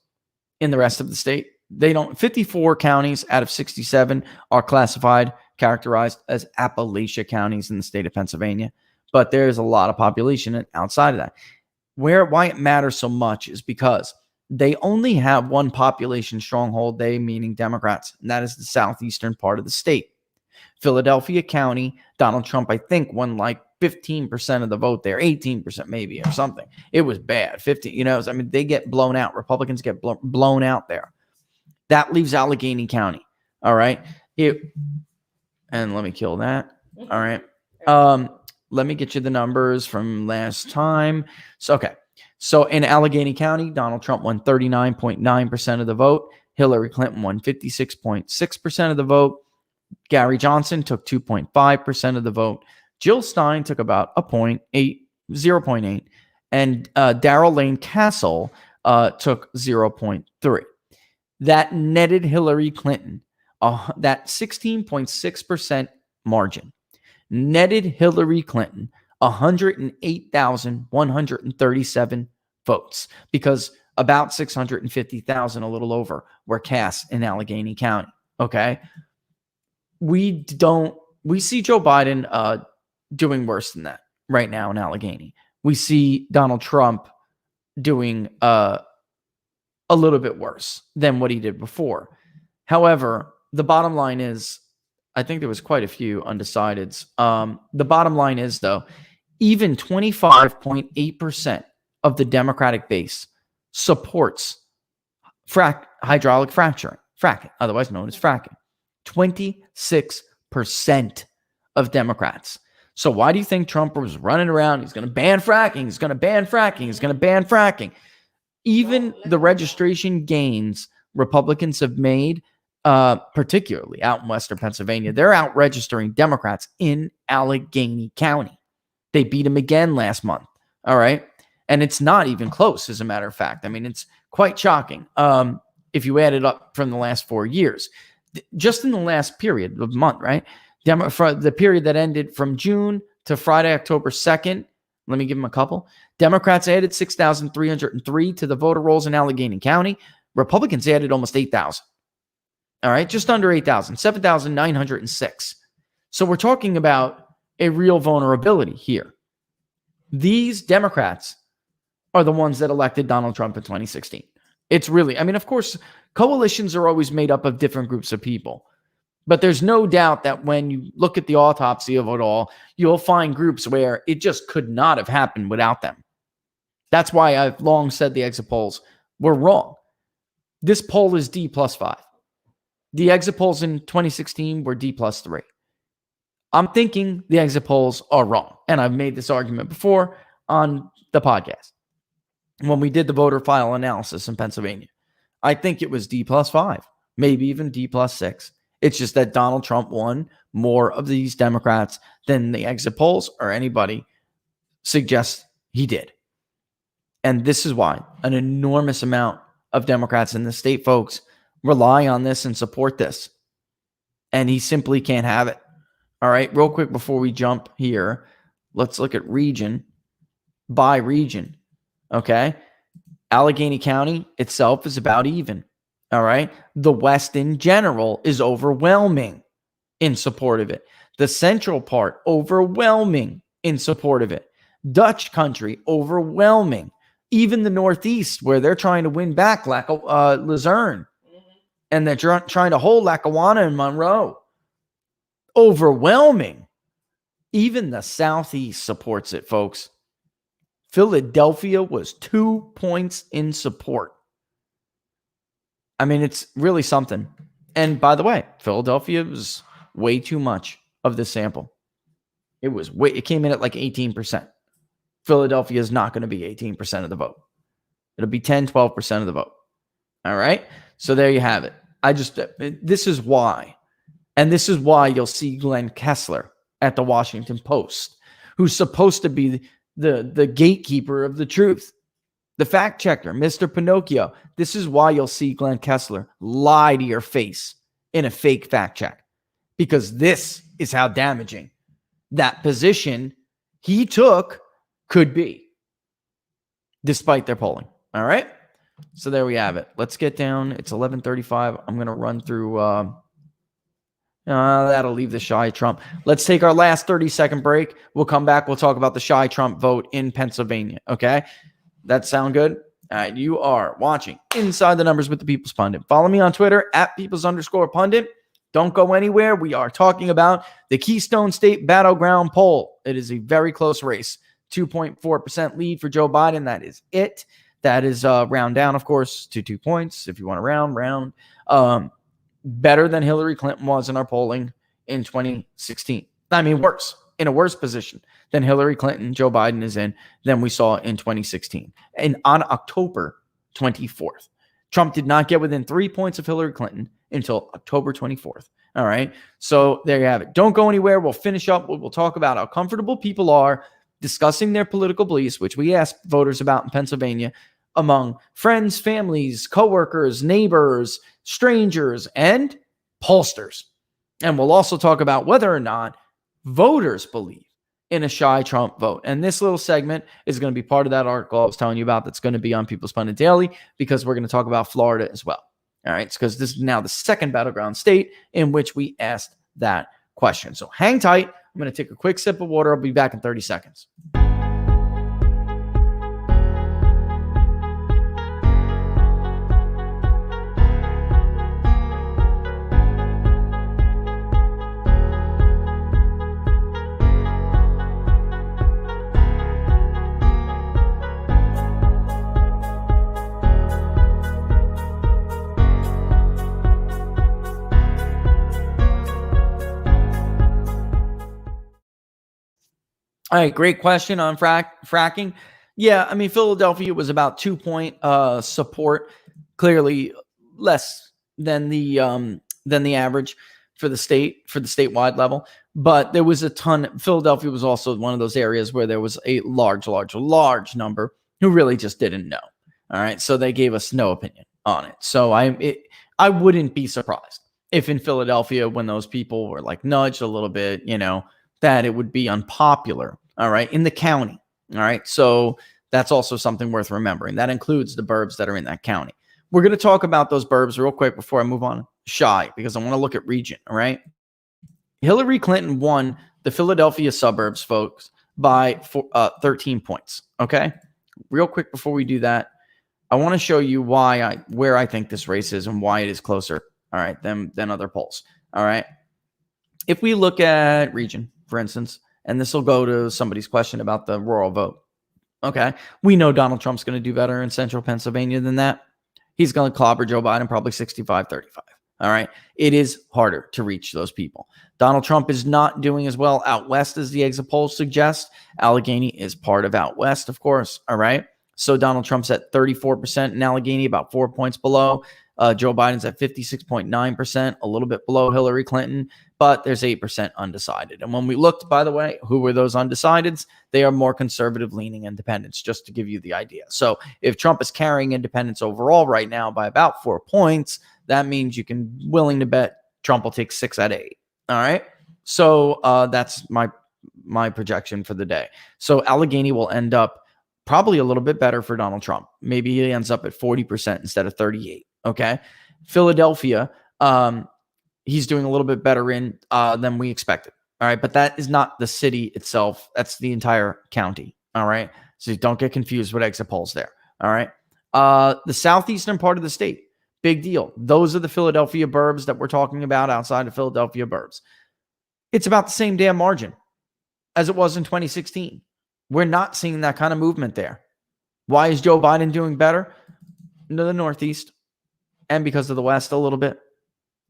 In the rest of the state, 54 counties out of 67 are characterized as Appalachia counties in the state of Pennsylvania. But there's a lot of population outside of that. Why it matters so much is because they only have one population stronghold, they meaning Democrats, and that is the southeastern part of the state. Philadelphia County, Donald Trump, I think, won like 15% of the vote there, 18% maybe or something. It was bad. 15, I mean, they get blown out. Republicans get blown out there. That leaves Allegheny County. All right. And let me kill that. All right. Let me get you the numbers from last time. So in Allegheny County, Donald Trump won 39.9% of the vote. Hillary Clinton won 56.6% of the vote. Gary Johnson took 2.5% of the vote. Jill Stein took about 0.8, and Darrell Lane Castle took 0.3. That netted Hillary Clinton that 16.6% margin netted Hillary Clinton 108,137 votes, because about 650,000, a little over, were cast in Allegheny County. Okay. We see Joe Biden doing worse than that right now in Allegheny. We see Donald Trump doing a little bit worse than what he did before. However, the bottom line is, I think there was quite a few undecideds. The bottom line is, though, even 25.8% of the Democratic base supports hydraulic fracking, otherwise known as fracking. 26% of Democrats. So why do you think Trump was running around? He's going to ban fracking. He's going to ban fracking. He's going to ban fracking. Even the registration gains Republicans have made, particularly out in Western Pennsylvania, they're out registering Democrats in Allegheny County. They beat them again last month. All right. And it's not even close, as a matter of fact. I mean, it's quite shocking if you add it up from the last 4 years. Just in the last period of month, right? For the period that ended from June to Friday, October 2nd, let me give them a couple. Democrats added 6,303 to the voter rolls in Allegheny County. Republicans added almost 8,000. All right, just under 8,000, 7,906. So we're talking about a real vulnerability here. These Democrats are the ones that elected Donald Trump in 2016. It's really, I mean, of course, coalitions are always made up of different groups of people. But there's no doubt that when you look at the autopsy of it all, you'll find groups where it just could not have happened without them. That's why I've long said the exit polls were wrong. This poll is D plus 5. The exit polls in 2016 were D plus 3. I'm thinking the exit polls are wrong. And I've made this argument before on the podcast when we did the voter file analysis in Pennsylvania. I think it was D plus 5, maybe even D plus 6. It's just that Donald Trump won more of these Democrats than the exit polls or anybody suggests he did. And this is why an enormous amount of Democrats in the state, folks, rely on this and support this. And he simply can't have it. All right, real quick before we jump here, let's look at region by region. Okay. Allegheny County itself is about even. All right. The West in general is overwhelming in support of it. The central part, overwhelming in support of it. Dutch country, overwhelming. Even the Northeast, where they're trying to win back Luzerne. And they're trying to hold Lackawanna and Monroe. Overwhelming. Even the Southeast supports it, folks. Philadelphia was 2 points in support. I mean, it's really something. And by the way, Philadelphia was way too much of the sample. It came in at like 18%. Philadelphia is not going to be 18% of the vote. It'll be 10, 12% of the vote. All right. So there you have it. This is why. And this is why you'll see Glenn Kessler at the Washington Post, who's supposed to be the gatekeeper of the truth. The fact checker, Mr. Pinocchio. This is why you'll see Glenn Kessler lie to your face in a fake fact check, because this is how damaging that position he took could be, despite their polling. All right. So there we have it. Let's get down. It's 11:35. I'm going to run through. That'll leave the shy Trump. Let's take our last 30-second break. We'll come back. We'll talk about the shy Trump vote in Pennsylvania. Okay. That sound good? All right. You are watching Inside the Numbers with the People's Pundit. Follow me on Twitter at Peoples_Pundit. Don't go anywhere. We are talking about the Keystone State Battleground poll. It is a very close race. 2.4% lead for Joe Biden. That is it. That is round down, of course, to 2 points. If you want to round. Better than Hillary Clinton was in our polling in 2016. I mean, worse, in a worse position than Hillary Clinton, Joe Biden is in than we saw in 2016. And on October 24th, Trump did not get within 3 points of Hillary Clinton until October 24th. All right. So there you have it. Don't go anywhere. We'll finish up. We'll talk about how comfortable people are discussing their political beliefs, which we asked voters about in Pennsylvania, among friends, families, coworkers, neighbors, strangers, and pollsters. And we'll also talk about whether or not voters believe in a shy Trump vote. And this little segment is going to be part of that article I was telling you about that's going to be on People's Pundit Daily, because we're going to talk about Florida as well. All right, because this is now the second battleground state in which we asked that question. So hang tight. I'm going to take a quick sip of water. I'll be back in 30 seconds. All right, great question on fracking. Yeah, I mean, Philadelphia was about 2 point support, clearly less than the average for the statewide level. But there was a ton. Philadelphia was also one of those areas where there was a large number who really just didn't know. All right, so they gave us no opinion on it. So I wouldn't be surprised if in Philadelphia, when those people were like nudged a little bit, that it would be unpopular, all right, in the county, all right? So that's also something worth remembering. That includes the burbs that are in that county. We're going to talk about those burbs real quick before I move on shy, because I want to look at region, all right? Hillary Clinton won the Philadelphia suburbs, folks, by 13 points, okay? Real quick before we do that, I want to show you where I think this race is and why it is closer, all right, than other polls, all right? If we look at region, for instance, and this will go to somebody's question about the rural vote. Okay. We know Donald Trump's going to do better in central Pennsylvania than that. He's going to clobber Joe Biden probably 65-35. All right. It is harder to reach those people. Donald Trump is not doing as well out west as the exit polls suggest. Allegheny is part of out west, of course. All right. So Donald Trump's at 34% in Allegheny, about 4 points below. Joe Biden's at 56.9%, a little bit below Hillary Clinton, but there's 8% undecided. And when we looked, by the way, who were those undecideds? They are more conservative leaning independents, just to give you the idea. So if Trump is carrying independents overall right now by about 4 points, that means you can willing to bet Trump will take 6 out of 8. All right. So that's my projection for the day. So Allegheny will end up probably a little bit better for Donald Trump. Maybe he ends up at 40% instead of 38%. Okay. Philadelphia, he's doing a little bit better in than we expected. All right. But that is not the city itself. That's the entire county. All right. So don't get confused with exit polls there. All right. The southeastern part of the state, big deal. Those are the Philadelphia burbs that we're talking about outside of Philadelphia burbs. It's about the same damn margin as it was in 2016. We're not seeing that kind of movement there. Why is Joe Biden doing better? No, the Northeast. And because of the West a little bit.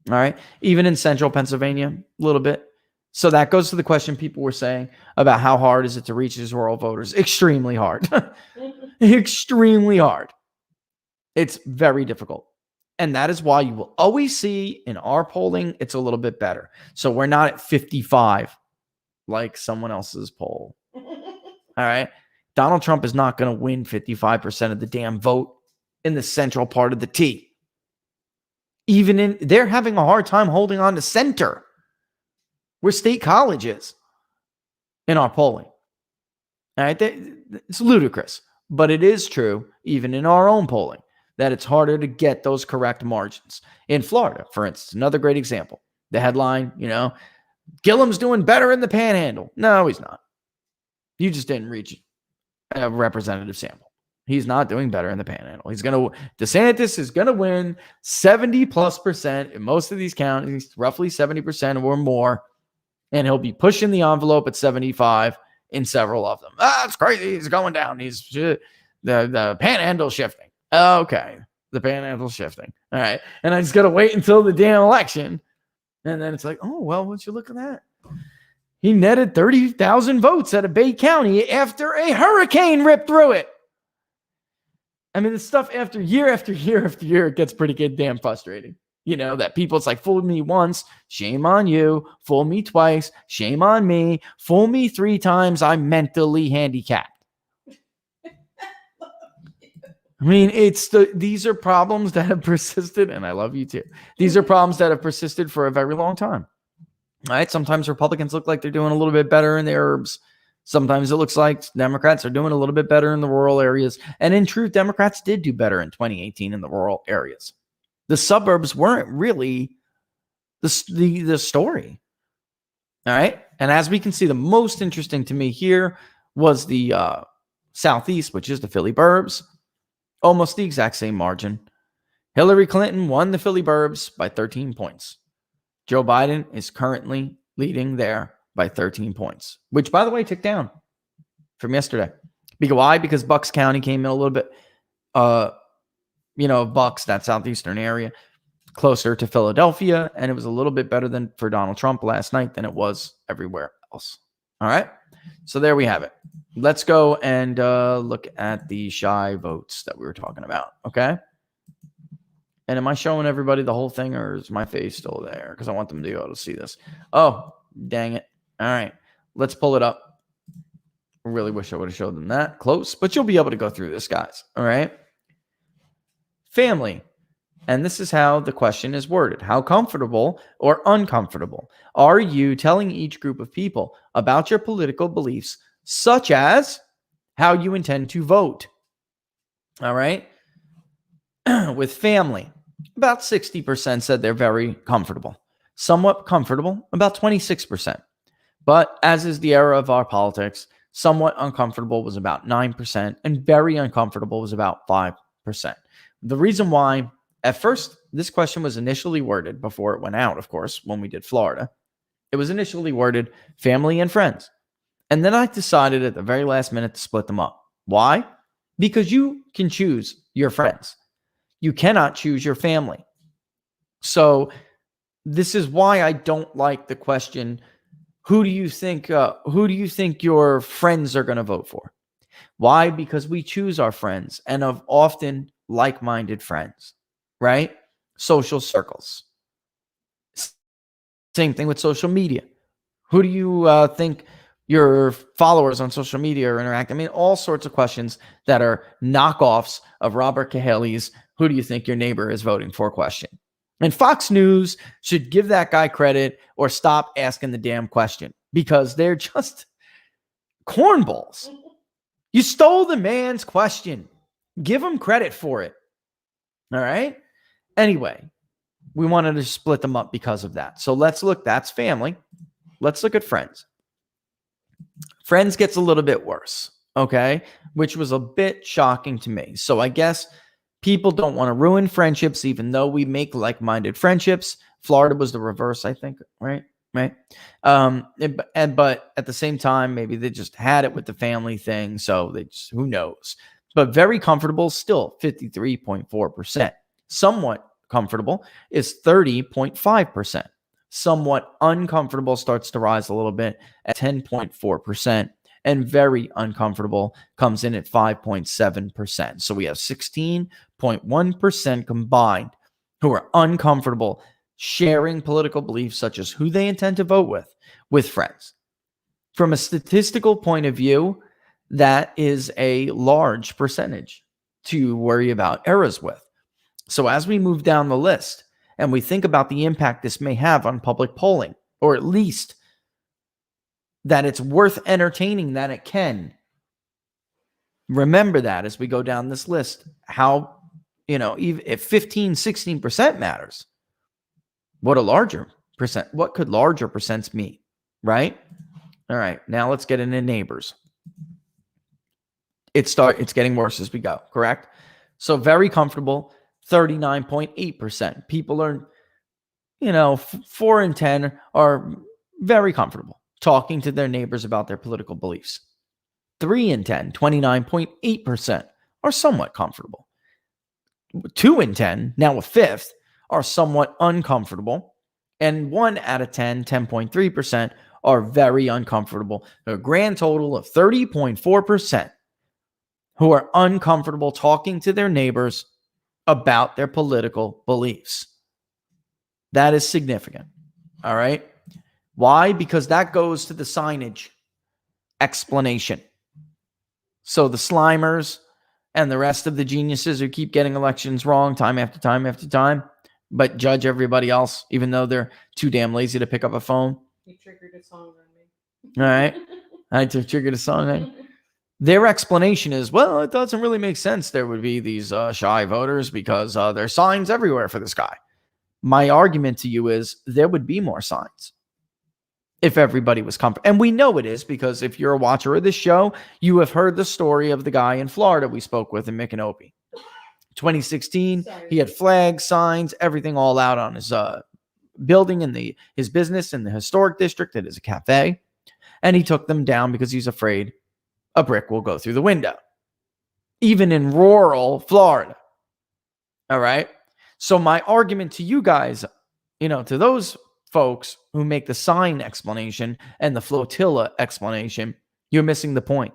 All right. Even in central Pennsylvania, a little bit. So that goes to the question people were saying about how hard is it to reach these rural voters? Extremely hard. Extremely hard. It's very difficult. And that is why you will always see in our polling, it's a little bit better. So we're not at 55 like someone else's poll. All right. Donald Trump is not going to win 55% of the damn vote in the central part of the T. They're having a hard time holding on to center, where State College is in our polling. All right, it's ludicrous, but it is true, even in our own polling, that it's harder to get those correct margins. In Florida, for instance, another great example. The headline, Gillum's doing better in the Panhandle. No, he's not. You just didn't reach a representative sample. He's not doing better in the Panhandle. DeSantis is going to win 70+% in most of these counties, roughly 70% or more, and he'll be pushing the envelope at 75 in several of them. It's crazy. He's going down. The Panhandle shifting. Okay. The Panhandle shifting. All right. And I just got to wait until the damn election. And then it's like, oh, well, would you look at that? He netted 30,000 votes out of Bay County after a hurricane ripped through it. I mean, the stuff after year, it gets pretty goddamn frustrating. That it's like, fool me once, shame on you. Fool me twice, shame on me. Fool me 3 times, I'm mentally handicapped. I mean, these are problems that have persisted, and I love you too. These are problems that have persisted for a very long time. All right. Sometimes Republicans look like they're doing a little bit better in the urbs. Sometimes it looks like Democrats are doing a little bit better in the rural areas. And in truth, Democrats did do better in 2018 in the rural areas. The suburbs weren't really the story. All right. And as we can see, the most interesting to me here was the Southeast, which is the Philly burbs. Almost the exact same margin. Hillary Clinton won the Philly burbs by 13 points. Joe Biden is currently leading there by 13 points, which, by the way, ticked down from yesterday. Why? Because Bucks County came in a little bit, Bucks, that southeastern area, closer to Philadelphia, and it was a little bit better than for Donald Trump last night than it was everywhere else. All right. So there we have it. Let's go and look at the shy votes that we were talking about. Okay. And am I showing everybody the whole thing, or is my face still there? Because I want them to be able to see this. Oh, dang it. All right. Let's pull it up. I really wish I would have showed them that close, but you'll be able to go through this, guys. All right. Family. And this is how the question is worded. How comfortable or uncomfortable are you telling each group of people about your political beliefs, such as how you intend to vote? All right. With family, about 60% said they're very comfortable. Somewhat comfortable, about 26%. But as is the era of our politics, somewhat uncomfortable was about 9%, and very uncomfortable was about 5%. The reason why, at first, this question was initially worded before it went out, of course, when we did Florida. It was initially worded family and friends. And then I decided at the very last minute to split them up. Why? Because you can choose your friends. You cannot choose your family. So this is why I don't like the question, who do you think your friends are going to vote for? Why? Because we choose our friends, and of often like-minded friends, right? Social circles. Same thing with social media. Who do you think your followers on social media are interacting? I mean, all sorts of questions that are knockoffs of Robert Cahaly's "Who do you think your neighbor is voting for?" question. And Fox News should give that guy credit or stop asking the damn question, because they're just cornballs. You stole the man's question. Give him credit for it. All right? Anyway, we wanted to split them up because of that. So let's look. That's family. Let's look at friends. Friends gets a little bit worse, okay? Which was a bit shocking to me. So I guess people don't want to ruin friendships, even though we make like-minded friendships. Florida was the reverse, I think, right? But at the same time, maybe they just had it with the family thing, so they just, who knows? But very comfortable, still 53.4%. Somewhat comfortable is 30.5%. Somewhat uncomfortable starts to rise a little bit at 10.4%. And very uncomfortable comes in at 5.7%. So we have 16.1% combined who are uncomfortable sharing political beliefs, such as who they intend to vote with friends. From a statistical point of view, that is a large percentage to worry about errors with. So as we move down the list and we think about the impact this may have on public polling, or at least that it's worth entertaining that it can, remember that as we go down this list, how, even if 15-16% matters, what could larger percents mean, right? All right, now let's get into neighbors. It's getting worse as we go, correct? So very comfortable, 39.8%. People are, 4 in 10 are very comfortable talking to their neighbors about their political beliefs. 3 in 10, 29.8%, are somewhat comfortable. 2 in 10, now a fifth, are somewhat uncomfortable. And 1 out of 10, 10.3%, are very uncomfortable. A grand total of 30.4% who are uncomfortable talking to their neighbors about their political beliefs. That is significant. All right. Why? Because that goes to the signage explanation. So the Slimers and the rest of the geniuses who keep getting elections wrong time after time after time, but judge everybody else, even though they're too damn lazy to pick up a phone. You triggered a song on me. All right. I triggered a song on you. Their explanation is, well, it doesn't really make sense there would be these shy voters because there's signs everywhere for this guy. My argument to you is there would be more signs if everybody was comfortable. And we know it is because if you're a watcher of this show, you have heard the story of the guy in Florida we spoke with in Micanopy. 2016, he had flags, signs, everything all out on his building in his business in the historic district that is a cafe. And he took them down because he's afraid a brick will go through the window, even in rural Florida. All right. So my argument to you guys, to those folks who make the sign explanation and the flotilla explanation, you're missing the point.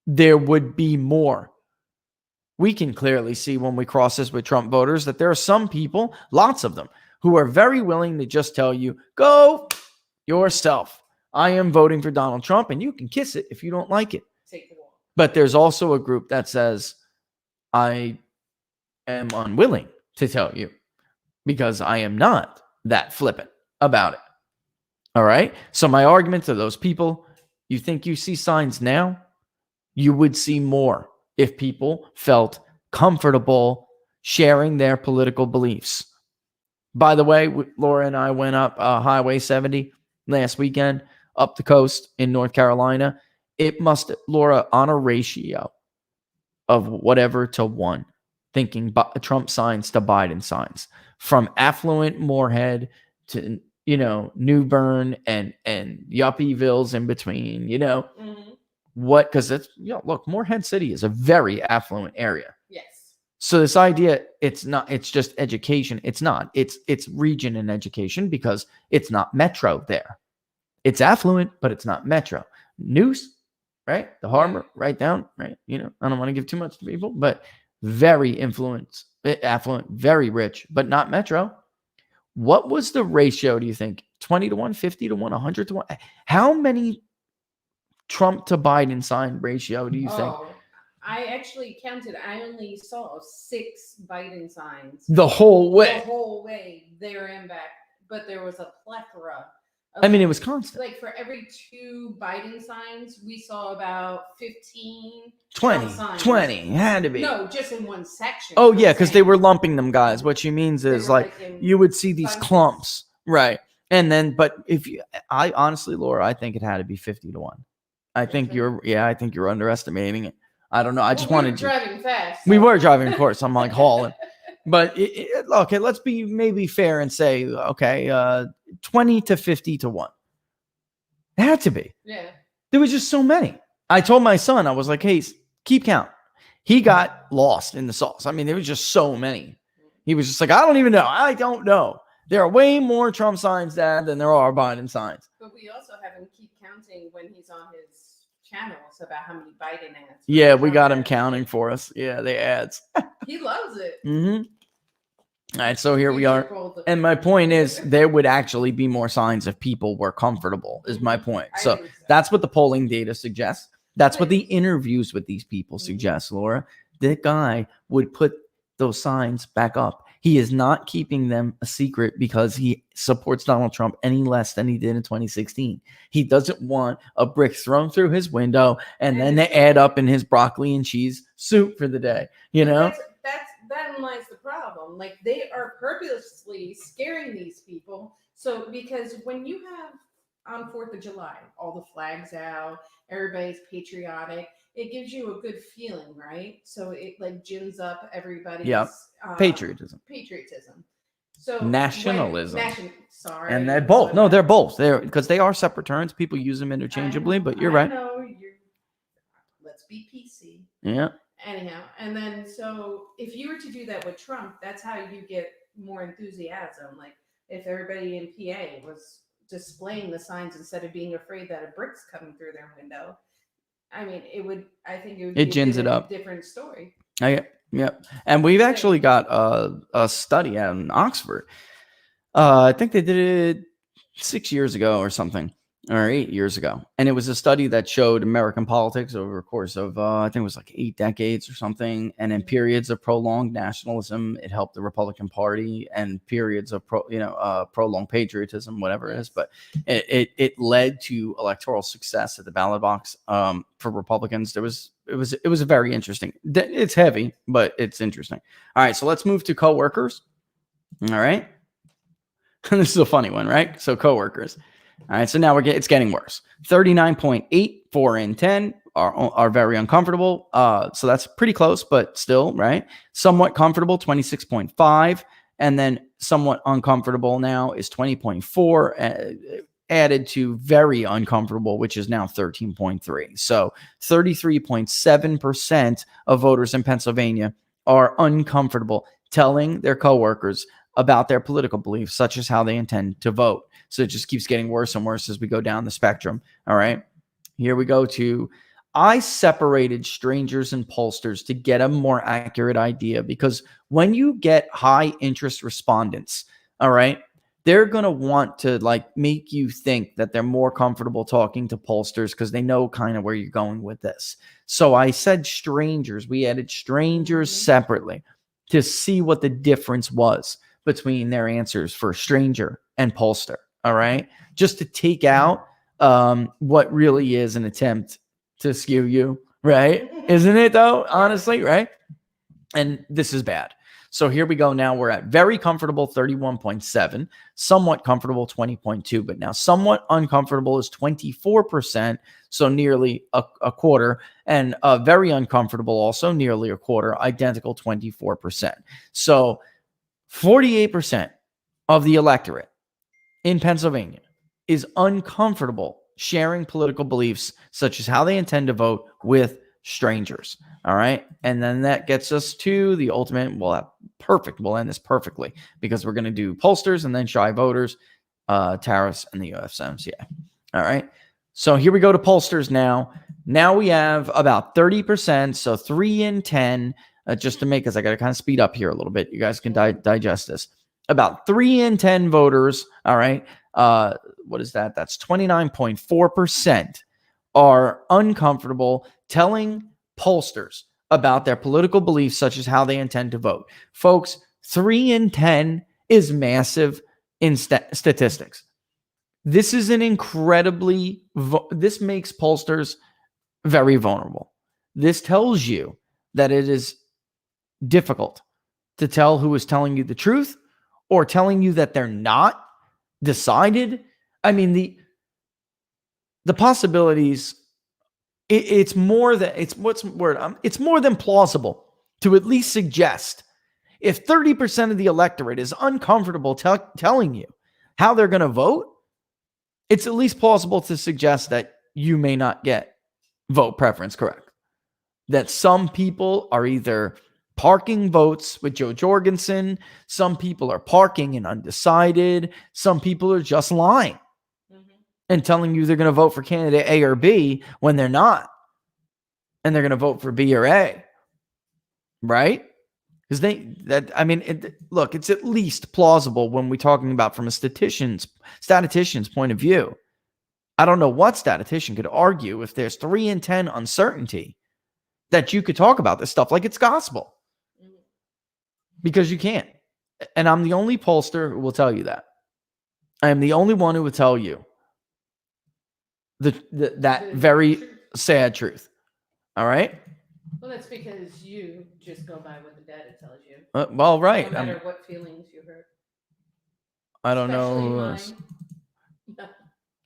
There would be more. We can clearly see when we cross this with Trump voters that there are some people, lots of them, who are very willing to just tell you, go yourself. I am voting for Donald Trump, and you can kiss it if you don't like it. Take the walk. But there's also a group that says, I am unwilling to tell you because I am not that flippant about it. All right. So my argument to those people, you think you see signs now? You would see more if people felt comfortable sharing their political beliefs. By the way, Laura and I went up Highway 70 last weekend up the coast in North Carolina. It must, Laura, on a ratio of whatever to 1, thinking Trump signs to Biden signs, from affluent Moorhead to, New Bern and Yuppievilles in between, Mm-hmm. what, because it's, look, Moorhead City is a very affluent area. Yes. So this idea, it's just education. It's not. It's region and education because it's not metro there. It's affluent, but it's not metro. News, right? The harbor, right down, right? I don't want to give too much to people, but very affluent, very rich, but not metro. What was the ratio, do you think? 20 to 1, 50 to 1, 100 to 1? How many Trump to Biden sign ratio do you think? I actually counted. I only saw 6 Biden signs. The whole way. The whole way there and back. But there was a plethora. It was constant. Like for every 2 Biden signs, we saw about 15, 20 had to be. No, just in one section. Oh, yeah, because they were lumping them, guys. What she means is like you would see these bunches. clumps. Right. And then, but I honestly, Laura, I think it had to be 50 to 1. I think you're underestimating it. I don't know. I just wanted to. Driving fast. We were driving, of course. I'm like hauling. But okay, let's be maybe fair and say, okay, 20 to 50 to 1. It had to be. Yeah. There was just so many. I told my son, I was like, hey, keep count. He got lost in the sauce. There was just so many. He was just like, I don't even know. I don't know. There are way more Trump signs, Dad, than there are Biden signs. But we also have him keep counting when he's on his channels about how many Biden ads. Yeah, we got him counting for us. Yeah, the ads. He loves it. Mm-hmm. All right, so here we are. And my point is there would actually be more signs if people were comfortable, is my point. So that's what the polling data suggests. That's what the interviews with these people suggest, Laura. That guy would put those signs back up. He is not keeping them a secret because he supports Donald Trump any less than he did in 2016. He doesn't want a brick thrown through his window and then they add up in his broccoli and cheese soup for the day. You know, that lies the problem. Like, they are purposely scaring these people. So because when you have on 4th of July, all the flags out, everybody's patriotic, it gives you a good feeling, right? So it like gins up everybody's patriotism. So nationalism. Sorry. And they're both. No, they're both. They're because they are separate terms. People use them interchangeably, but you're right. Let's be PC. Yeah. Anyhow, and then so if you were to do that with Trump, that's how you get more enthusiasm. Like if everybody in PA was displaying the signs instead of being afraid that a brick's coming through their window, I mean, I think it would be gins it up. Different story. Yeah. And we've actually got a study out in Oxford. I think they did it 6 years ago or something, or 8 years ago. And it was a study that showed American politics over a course of, I think it was like 8 decades or something. And in periods of prolonged nationalism, it helped the Republican Party, and periods of prolonged patriotism, whatever it is. But it led to electoral success at the ballot box for Republicans. It was very interesting. It's heavy, but it's interesting. All right, so let's move to coworkers. All right. This is a funny one, right? So coworkers. All right, so now it's getting worse. 39.8, 4 in 10 are very uncomfortable. So that's pretty close, but still, right? Somewhat comfortable, 26.5, and then somewhat uncomfortable now is 20.4, added to very uncomfortable, which is now 13.3. So 33.7% of voters in Pennsylvania are uncomfortable telling their coworkers about their political beliefs, such as how they intend to vote. So it just keeps getting worse and worse as we go down the spectrum. All right. Here we go to, I separated strangers and pollsters to get a more accurate idea, because when you get high interest respondents, all right, they're going to want to like make you think that they're more comfortable talking to pollsters because they know kind of where you're going with this. So I said strangers. We added strangers separately to see what the difference was between their answers for stranger and pollster. All right. Just to take out what really is an attempt to skew you. Right. Isn't it though? Honestly. Right. And this is bad. So here we go. Now we're at very comfortable 31.7, somewhat comfortable 20.2, but now somewhat uncomfortable is 24%. So nearly a quarter, and very uncomfortable also nearly a quarter, identical 24%. So 48% of the electorate in Pennsylvania is uncomfortable sharing political beliefs, such as how they intend to vote, with strangers. All right. And then that gets us to the ultimate. Well, perfect. We'll end this perfectly because we're going to do pollsters and then shy voters, tariffs, and the USMCA. All right. So here we go to pollsters now. Now we have about 30%. So 3 in 10, just to make us, I got to kind of speed up here a little bit. You guys can digest this. About 3 in 10 voters. All right. What is that? That's 29.4% are uncomfortable telling pollsters about their political beliefs, such as how they intend to vote. Folks, 3 in 10 is massive in statistics. This is an incredibly, this makes pollsters very vulnerable. This tells you that it is difficult to tell who is telling you the truth or telling you that they're not decided. I mean, the possibilities, it's more than plausible to at least suggest, if 30% of the electorate is uncomfortable telling you how they're going to vote, it's at least plausible to suggest that you may not get vote preference correct. That some people are either parking votes with Joe Jorgensen, some people are parking and undecided, some people are just lying and telling you they're going to vote for candidate A or B when they're not. And they're going to vote for B or A. Right? Because look, it's at least plausible when we're talking about from a statistician's point of view I don't know what statistician could argue if there's 3 in 10 uncertainty that you could talk about this stuff like it's gospel, because you can't. And I'm the only pollster who will tell you that. I am the only one who will tell you that very sad truth. All right. Well, that's because you just go by what the data tells you. Well, right. No matter what feelings you hurt. I don't Especially know who mine. is.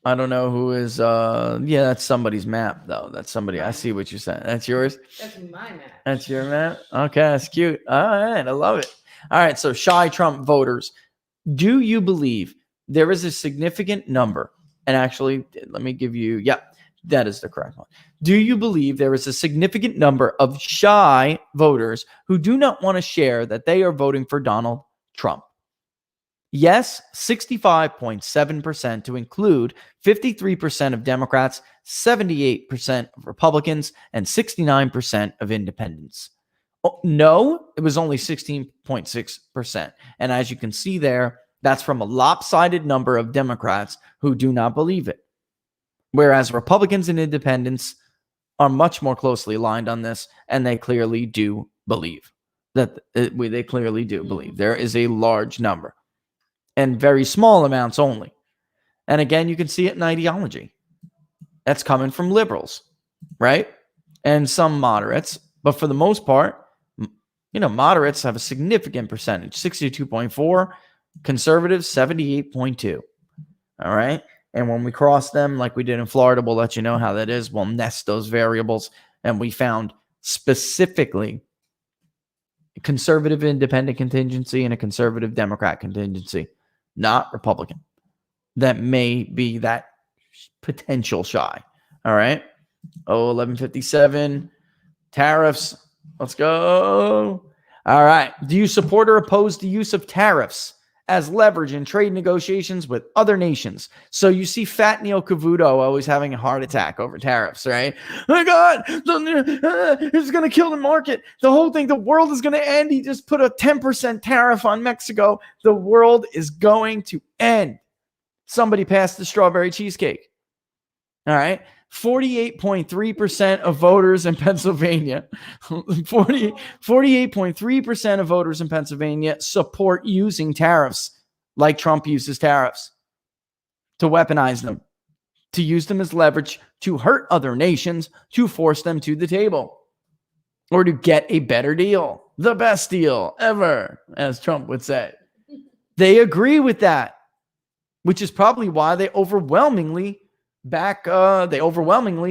I don't know who is. Yeah, that's somebody's map though. That's somebody. I see what you're saying. That's yours. That's my map. That's your map. Okay, that's cute. All right, I love it. All right, so shy Trump voters. Do you believe there is a significant number? And actually, let me give you. Yeah, that is the correct one. Do you believe there is a significant number of shy voters who do not want to share that they are voting for Donald Trump? Yes, 65.7% to include 53% of Democrats, 78% of Republicans, and 69% of independents. Oh, no, it was only 16.6%. And as you can see there, that's from a lopsided number of Democrats who do not believe it. Whereas Republicans and independents are much more closely aligned on this, and they clearly do believe that they clearly do believe there is a large number and very small amounts only. And again, you can see it in ideology. That's coming from liberals, right? And some moderates, but for the most part, moderates have a significant percentage, 62.4, conservatives, 78.2. All right. And when we cross them, like we did in Florida, we'll let you know how that is. We'll nest those variables. And we found specifically a conservative independent contingency and a conservative Democrat contingency, not Republican. That may be that potential shy. All right. 1157. Tariffs. Let's go. All right. Do you support or oppose the use of tariffs as leverage in trade negotiations with other nations? So you see Fat Neil Cavuto always having a heart attack over tariffs, right? Oh my God, it's going to kill the market. The whole thing, the world is going to end. He just put a 10% tariff on Mexico. The world is going to end. Somebody passed the strawberry cheesecake. All right. 48.3% of voters in Pennsylvania, 48.3% of voters in Pennsylvania support using tariffs like Trump uses tariffs to weaponize them, to use them as leverage to hurt other nations, to force them to the table, or to get a better deal, the best deal ever, as Trump would say. They agree with that, which is probably why they overwhelmingly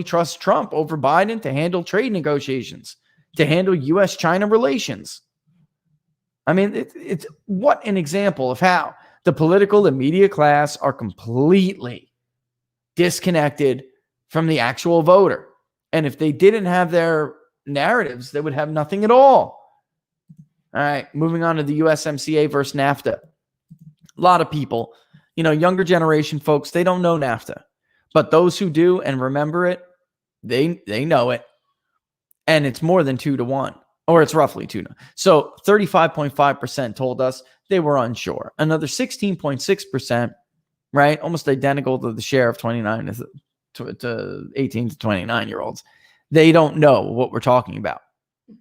trust Trump over Biden to handle trade negotiations, to handle U.S.-China relations. I mean, it's what an example of how the political and media class are completely disconnected from the actual voter. And if they didn't have their narratives, they would have nothing at all. All right, moving on to the USMCA versus Nafta. A lot of people, younger generation folks, they don't know Nafta. But those who do and remember it, they know it. And it's more than 2-1, or it's roughly 2. So 35.5% told us they were unsure. Another 16.6%, right? Almost identical to the share of 29 to 18 to 29-year-olds. They don't know what we're talking about.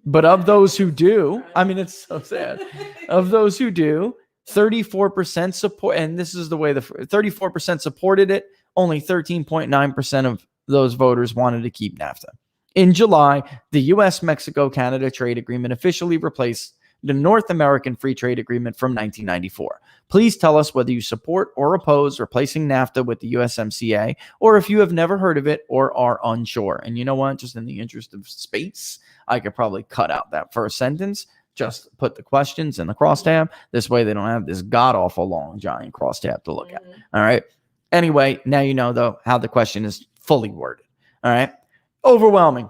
But of those who do, I mean, it's so sad. Of those who do, 34% support, and this is the way 34% supported it. Only 13.9% of those voters wanted to keep Nafta. In July, the U.S.-Mexico-Canada trade agreement officially replaced the North American Free Trade Agreement from 1994. Please tell us whether you support or oppose replacing Nafta with the USMCA, or if you have never heard of it or are unsure. And you know what? Just in the interest of space, I could probably cut out that first sentence. Just put the questions in the crosstab. This way they don't have this god-awful long giant crosstab to look at. All right. Anyway, now you know, though, how the question is fully worded. All right. Overwhelming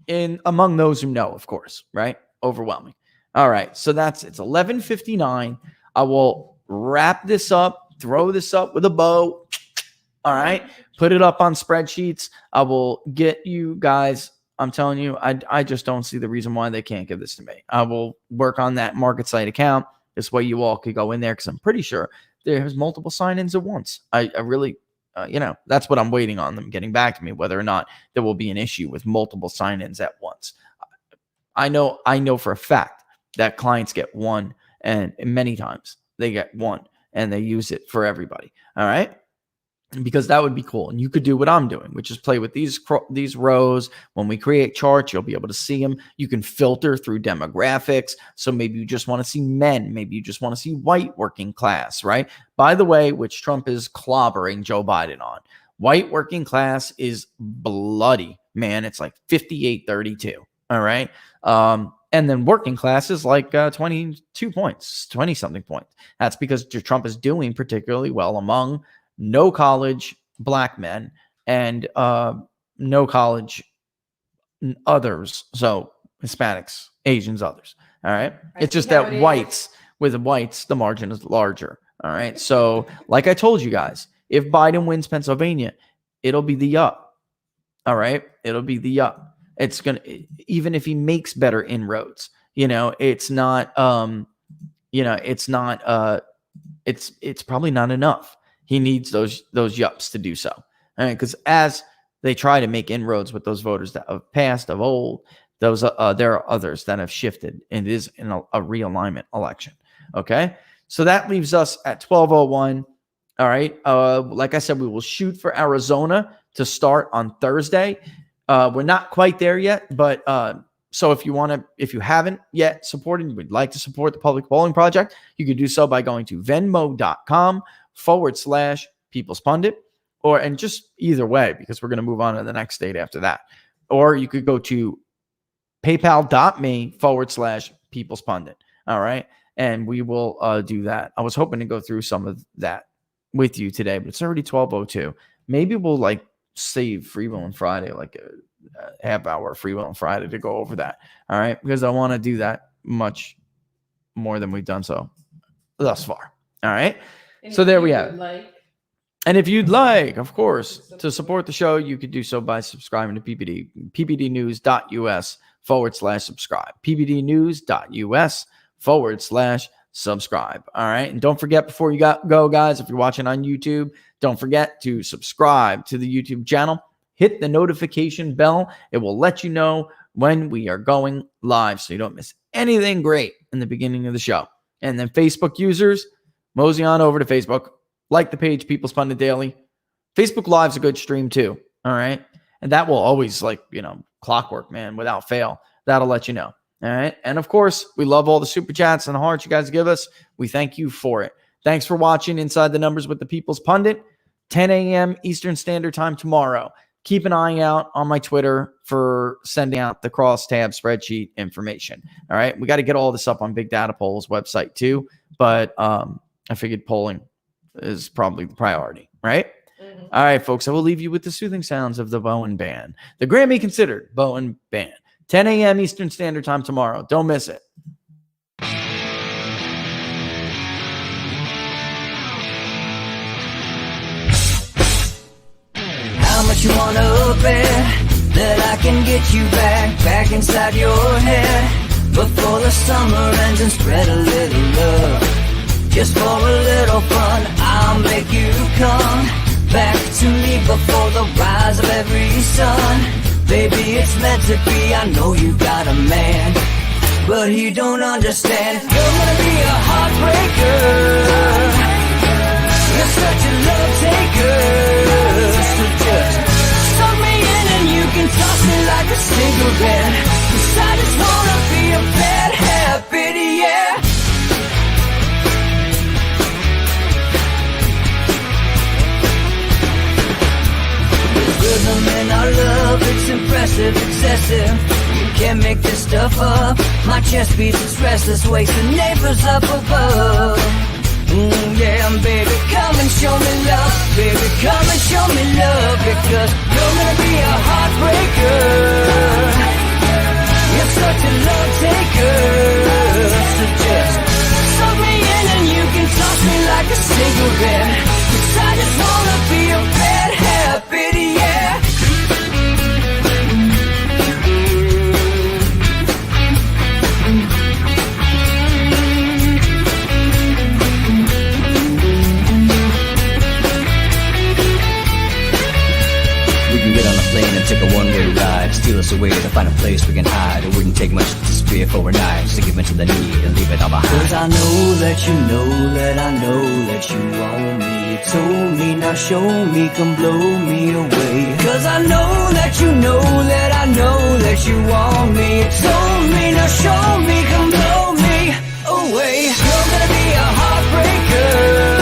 among those who know, of course, right? Overwhelming. All right. So it's 11:59. I will wrap this up, throw this up with a bow. All right. Put it up on spreadsheets. I will get you guys. I'm telling you, I just don't see the reason why they can't give this to me. I will work on that market site account. This way you all could go in there, because I'm pretty sure there's multiple sign-ins at once. I really that's what I'm waiting on them getting back to me, whether or not there will be an issue with multiple sign-ins at once. I know for a fact that clients get one, and many times they get one and they use it for everybody. All right. Because that would be cool. And you could do what I'm doing, which is play with these rows. When we create charts, you'll be able to see them. You can filter through demographics. So maybe you just want to see men. Maybe you just want to see white working class, right? By the way, which Trump is clobbering Joe Biden on. White working class is bloody, man. It's like 58-32. All right. And then working class is like 22 points, 20 something points. That's because Trump is doing particularly well among no college black men and no college others. So Hispanics, Asians, others. All right. It's just that with the whites, the margin is larger. All right. So like I told you guys, if Biden wins Pennsylvania, it'll be the up. All right. It'll be the up. It's going to, even if he makes better inroads, it's not, it's probably not enough. He needs those yups to do so. All right, because as they try to make inroads with those voters that have passed of old, there are others that have shifted. And it is in a realignment election. Okay, so that leaves us at 12:01. All right, like I said, we will shoot for Arizona to start on Thursday. We're not quite there yet, but so if you haven't yet supported, you would like to support the Public Polling Project, you can do so by going to venmo.com/People's Pundit, and just either way, because we're going to move on to the next state after that. Or you could go to paypal.me/People's Pundit. All right. And we will do that. I was hoping to go through some of that with you today, but it's already 12:02. Maybe we'll save Free Will on Friday, like a half hour Free Will on Friday to go over that. All right. Because I want to do that much more than we've done so thus far. All right. So there we have it. And if you'd like, of course, to support the show, you could do so by subscribing to PPD, ppdnews.us/subscribe, ppdnews.us/subscribe. All right. And don't forget, before you go, guys, if you're watching on YouTube, don't forget to subscribe to the YouTube channel. Hit the notification bell. It will let you know when we are going live so you don't miss anything great in the beginning of the show. And then Facebook users, mosey on over to Facebook. Like the page People's Pundit Daily. Facebook Live's a good stream too. All right. And that will always, clockwork, man, without fail. That'll let you know. All right. And of course, we love all the super chats and hearts you guys give us. We thank you for it. Thanks for watching Inside the Numbers with the People's Pundit. 10 a.m. Eastern Standard Time tomorrow. Keep an eye out on my Twitter for sending out the crosstab spreadsheet information. All right. We got to get all this up on Big Data Polls website too. But I figured polling is probably the priority, right? Mm-hmm. All right, folks. I will leave you with the soothing sounds of the Bowen Band. The Grammy considered Bowen Band. 10 a.m. Eastern Standard Time tomorrow. Don't miss it. How much you wanna bet that I can get you back inside your head before the summer ends and spread a little love. Just for a little fun, I'll make you come back to me before the rise of every sun. Baby, it's meant to be, I know you got a man, but he don't understand. You're gonna be a heartbreaker. You're such a love taker. So just suck me in and you can toss me like a cigarette. 'Cause I just wanna be a bad habit, yeah. Rhythm in our love, it's impressive, excessive. You can't make this stuff up. My chest beats, it's restless, wakes the neighbors up above. Yeah, baby, come and show me love. Baby, come and show me love. Because you're gonna be a heartbreaker. You're such a love taker. So just suck me in and you can toss me like a cigarette. 'Cause I just wanna be a bad habit, yeah. take a one-way ride, steal us away to find a place we can hide. It wouldn't take much to spear for a knife, just to give in to the need and leave it all behind. 'Cause I know that you know that I know that you want me. You told me, now show me, come blow me away. 'Cause I know that you know that I know that you want me. You told me, now show me, come blow me away. You're gonna be a heartbreaker.